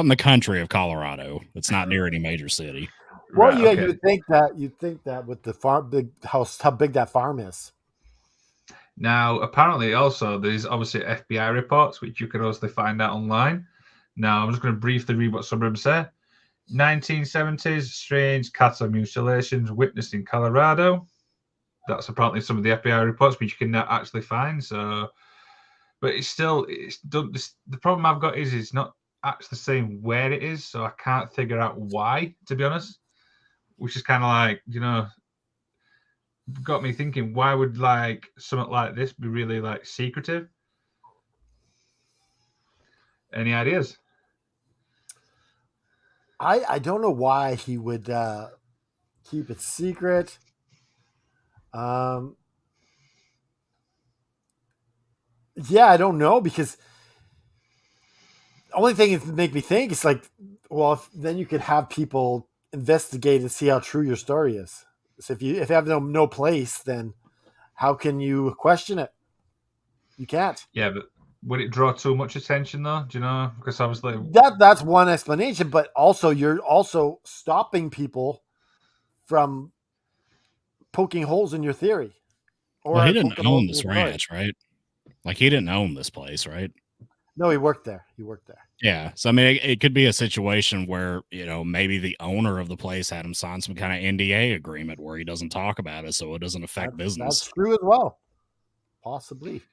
the country of Colorado. It's not near any major city. Well, right, yeah, okay. you'd think that with the farm, how big that farm is. Now, apparently, also there's obviously FBI reports which you can also find out online. Now, I'm just going to briefly read what some of them say. 1970s strange cattle mutilations witnessed in Colorado. That's apparently some of the FBI reports which you can now actually find. So, but the problem I've got is it's not actually saying where it is, so I can't figure out why, to be honest. Which is kind of like, got me thinking, why would like something like this be really like secretive? Any ideas? I don't know why he would keep it secret. Yeah, I don't know, because the only thing that make me think is like, well, then you could have people investigate and see how true your story is. So if you have no place, then how can you question it? You can't. Yeah, but would it draw too much attention though? Do you know? Because obviously that's one explanation, but also you're also stopping people from poking holes in your theory. Or he didn't own this ranch, right? Like he didn't own this place, right? No, he worked there. Yeah. So, I mean, it could be a situation where, maybe the owner of the place had him sign some kind of NDA agreement where he doesn't talk about it so it doesn't affect business. That's true as well. Possibly.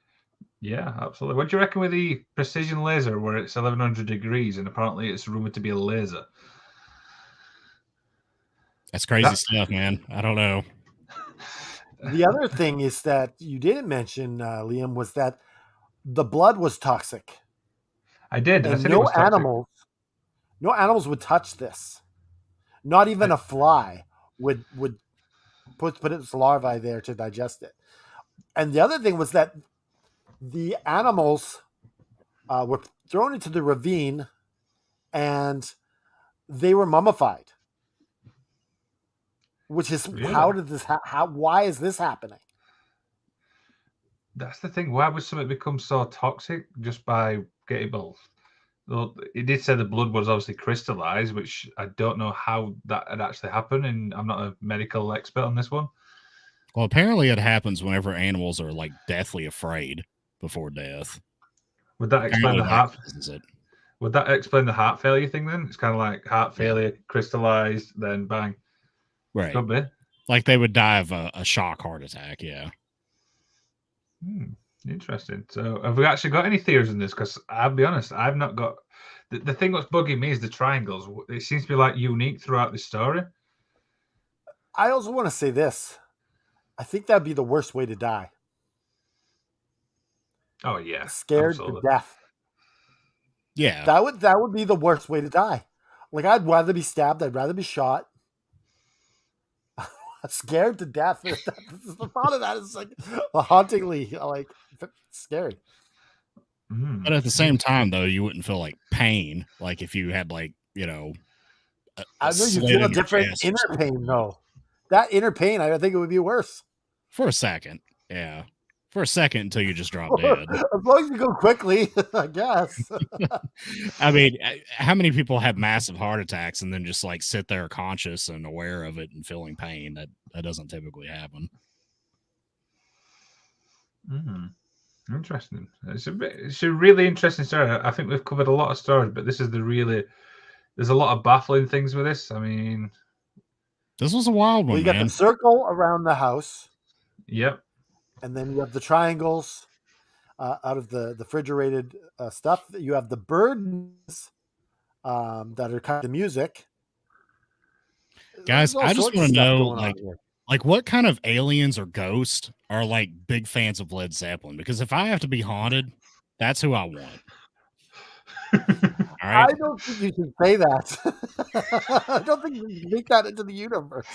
Yeah, absolutely. What do you reckon with the precision laser where it's 1100 degrees and apparently it's rumored to be a laser? That's crazy stuff, man. I don't know. The other thing is that you didn't mention, Liam, was that the blood was toxic. I did. And no animals would touch this. Not even a fly would put its larvae there to digest it. And the other thing was that the animals were thrown into the ravine and they were mummified. Which is really? How did this? Why is this happening? That's the thing. Why would something become so toxic just by getting both? Well, it did say the blood was obviously crystallized, which I don't know how that had actually happened, and I'm not a medical expert on this one. Well, apparently it happens whenever animals are like deathly afraid before death. Would that explain the Apparently heart? that causes it. Would that explain the heart failure thing then? It's kind of like heart failure, crystallized, then bang. Right. Could be. Like they would die of a shock heart attack. Yeah. Interesting. So, have we actually got any theories in this? Because I'll be honest, I've not got. The thing that's bugging me is the triangles. It seems to be like unique throughout the story. I also want to say this. I think that'd be the worst way to die. Oh yeah, Scared absolutely. to death. Yeah. That would be the worst way to die. Like, I'd rather be stabbed. I'd rather be shot. Scared to death. The thought of that is like hauntingly like scary. But at the same time, though, you wouldn't feel like pain, like if you had like I know you feel a different inner pain though. That inner pain, I think it would be worse for a second. Yeah, for a second until you just drop dead. As long as you go quickly, I guess. I mean, how many people have massive heart attacks and then just like sit there conscious and aware of it and feeling pain? That doesn't typically happen. Interesting. It's a really interesting story. I think we've covered a lot of stories, but this is there's a lot of baffling things with this. I mean, this was a wild one. You got the circle around the house. Yep. And then you have the triangles out of the refrigerated stuff. You have the birds that are kind of the music. Guys, I just want to know, like what kind of aliens or ghosts are like big fans of Led Zeppelin? Because if I have to be haunted, that's who I want. All right? I don't think you should say that. I don't think you can make that into the universe.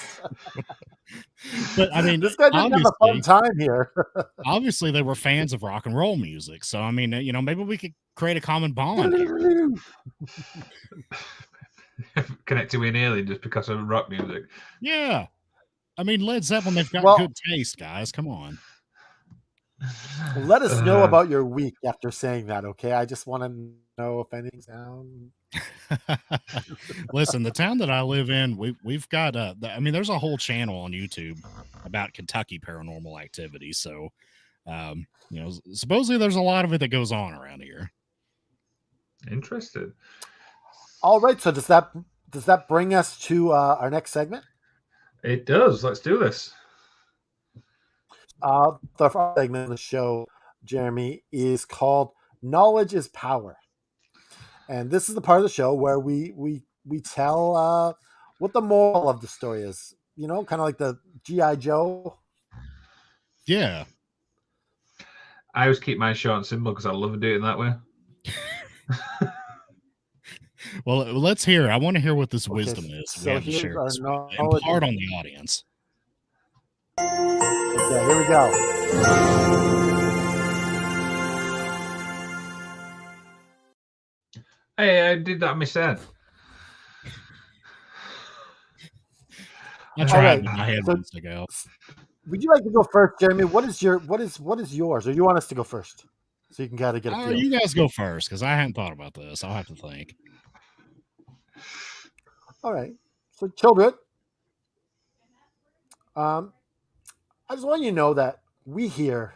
But I mean, this guy didn't have a fun time here. Obviously, they were fans of rock and roll music. So, I mean, maybe we could create a common bond here. Connected with an alien just because of rock music. Yeah. I mean, Led Zeppelin, they've got good taste, guys. Come on. Let us know about your week after saying that, okay? I just want to know if anything's down. Listen, the town that I live in, we've got there's a whole channel on YouTube about Kentucky paranormal activity. So, supposedly there's a lot of it that goes on around here. Interested. All right. So does that bring us to our next segment? It does. Let's do this. The first segment of the show, Jeremy, is called "Knowledge is Power," and this is the part of the show where we tell what the moral of the story is. Kind of like the G.I. Joe. Yeah. I always keep mine short and simple because I love doing it that way. Well, let's hear. I want to hear what this wisdom is. So we have to share. Impart on the audience. Okay, here we go. Hey, I did that myself. I tried in my head months ago. Would you like to go first, Jeremy? What is yours? Or you want us to go first? So you can kind of get a feel. You guys go first, because I hadn't thought about this. I'll have to think. All right. So, children, I just want you to know that we here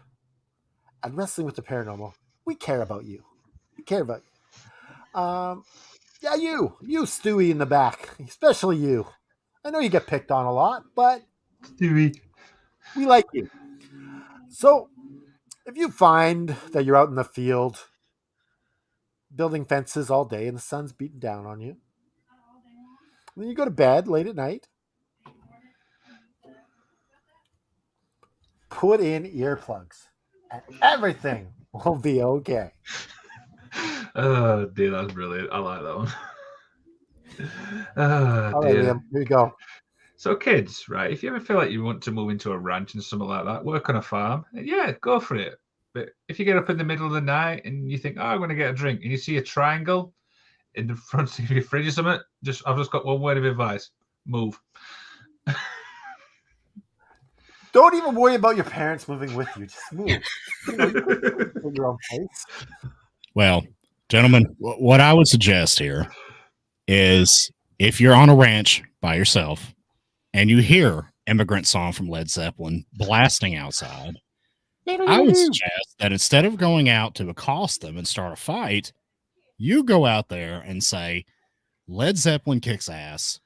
at Wrestling with the Paranormal, we care about you. We care about you. Yeah, you Stewie in the back, especially you. I know you get picked on a lot, but Stewie, we like you. So, if you find that you're out in the field building fences all day and the sun's beating down on you, then you go to bed late at night, put in earplugs and everything will be okay. Oh, dude, that's brilliant. I like that one. All right, Liam, here you go. So, kids, right, if you ever feel like you want to move into a ranch and something like that, work on a farm, yeah, go for it. But if you get up in the middle of the night and you think, I'm going to get a drink, and you see a triangle in the front of your fridge or something, I've just got one word of advice: move. Don't even worry about your parents moving with you. Just move. You can your own place. Well, gentlemen, what I would suggest here is if you're on a ranch by yourself and you hear Immigrant Song from Led Zeppelin blasting outside, I would suggest that instead of going out to accost them and start a fight, you go out there and say, Led Zeppelin kicks ass.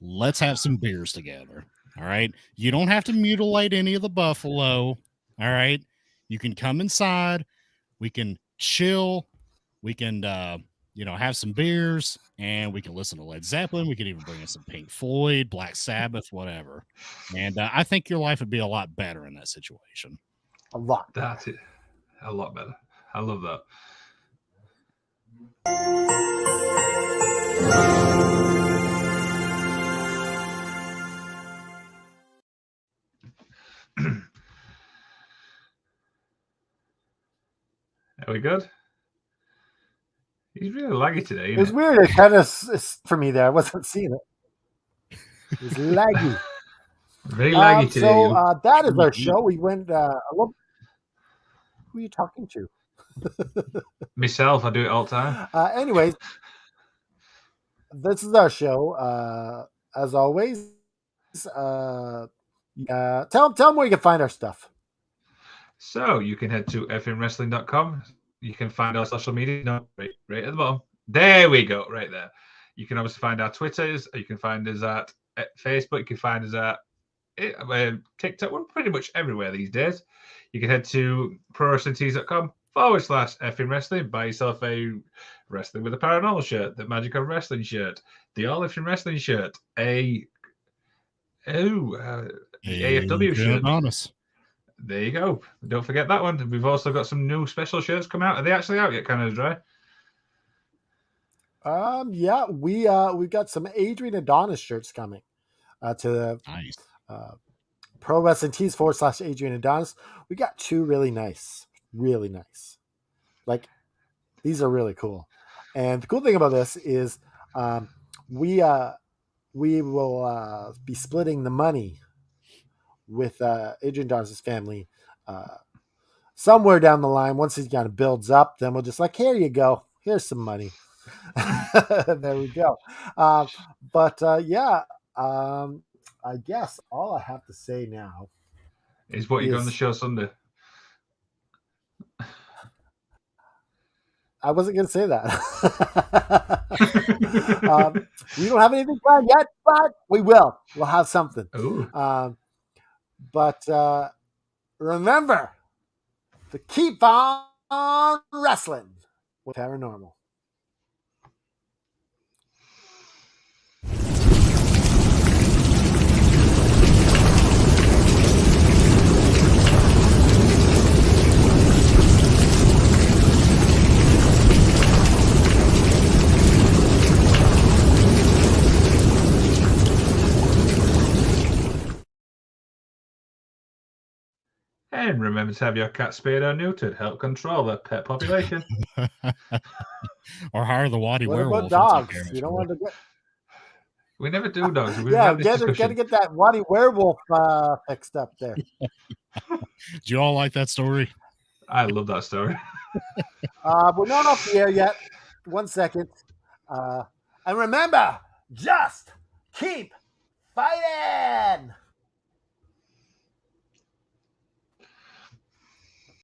Let's have some beers together. All right. You don't have to mutilate any of the buffalo. All right. You can come inside. We can chill. We can, have some beers and we can listen to Led Zeppelin. We can even bring in some Pink Floyd, Black Sabbath, whatever. And I think your life would be a lot better in that situation. A lot. That's it. A lot better. I love that. Are we good? He's really laggy today. It was weird. It kind of for me there. I wasn't seeing it. It was laggy. Very laggy today. So that is our show. We went. Who are you talking to? Myself. I do it all the time. Anyways, this is our show. As always, tell them where you can find our stuff. So you can head to fmwrestling.com. You can find our social media. No, right at the bottom. There we go. Right there. You can obviously find our Twitters. You can find us at Facebook. You can find us at TikTok. We're pretty much everywhere these days. You can head to prowrestlingtees.com/fmwrestling. Buy yourself a Wrestling with a Paranormal shirt, the Magic of Wrestling shirt, the All If Wrestling shirt, AFW shirt. Honest. There you go. Don't forget that one. We've also got some new special shirts come out. Are they actually out yet, Canada Dry? Yeah, we've got some Adrian Adonis shirts coming to Nice. Pro Wrestling Tees /Adrian Adonis. We got two really nice. Like, these are really cool. And the cool thing about this is we will be splitting the money with Adrian Adonis' family somewhere down the line. Once he kind of builds up, then we'll just here you go. Here's some money. There we go. I guess all I have to say now is what you got on the show Sunday. I wasn't going to say that. We don't have anything planned yet, but we will. We'll have something. But remember to keep on wrestling with Paranormal. And remember to have your cat spayed or neutered. Help control the pet population. Or hire the Waddy What werewolf. about dogs? You don't want to get. We never do dogs. We Yeah, gotta get that Waddy werewolf fixed up there. Do you all like that story? I love that story. We're not off the air yet. 1 second. And remember, just keep fighting.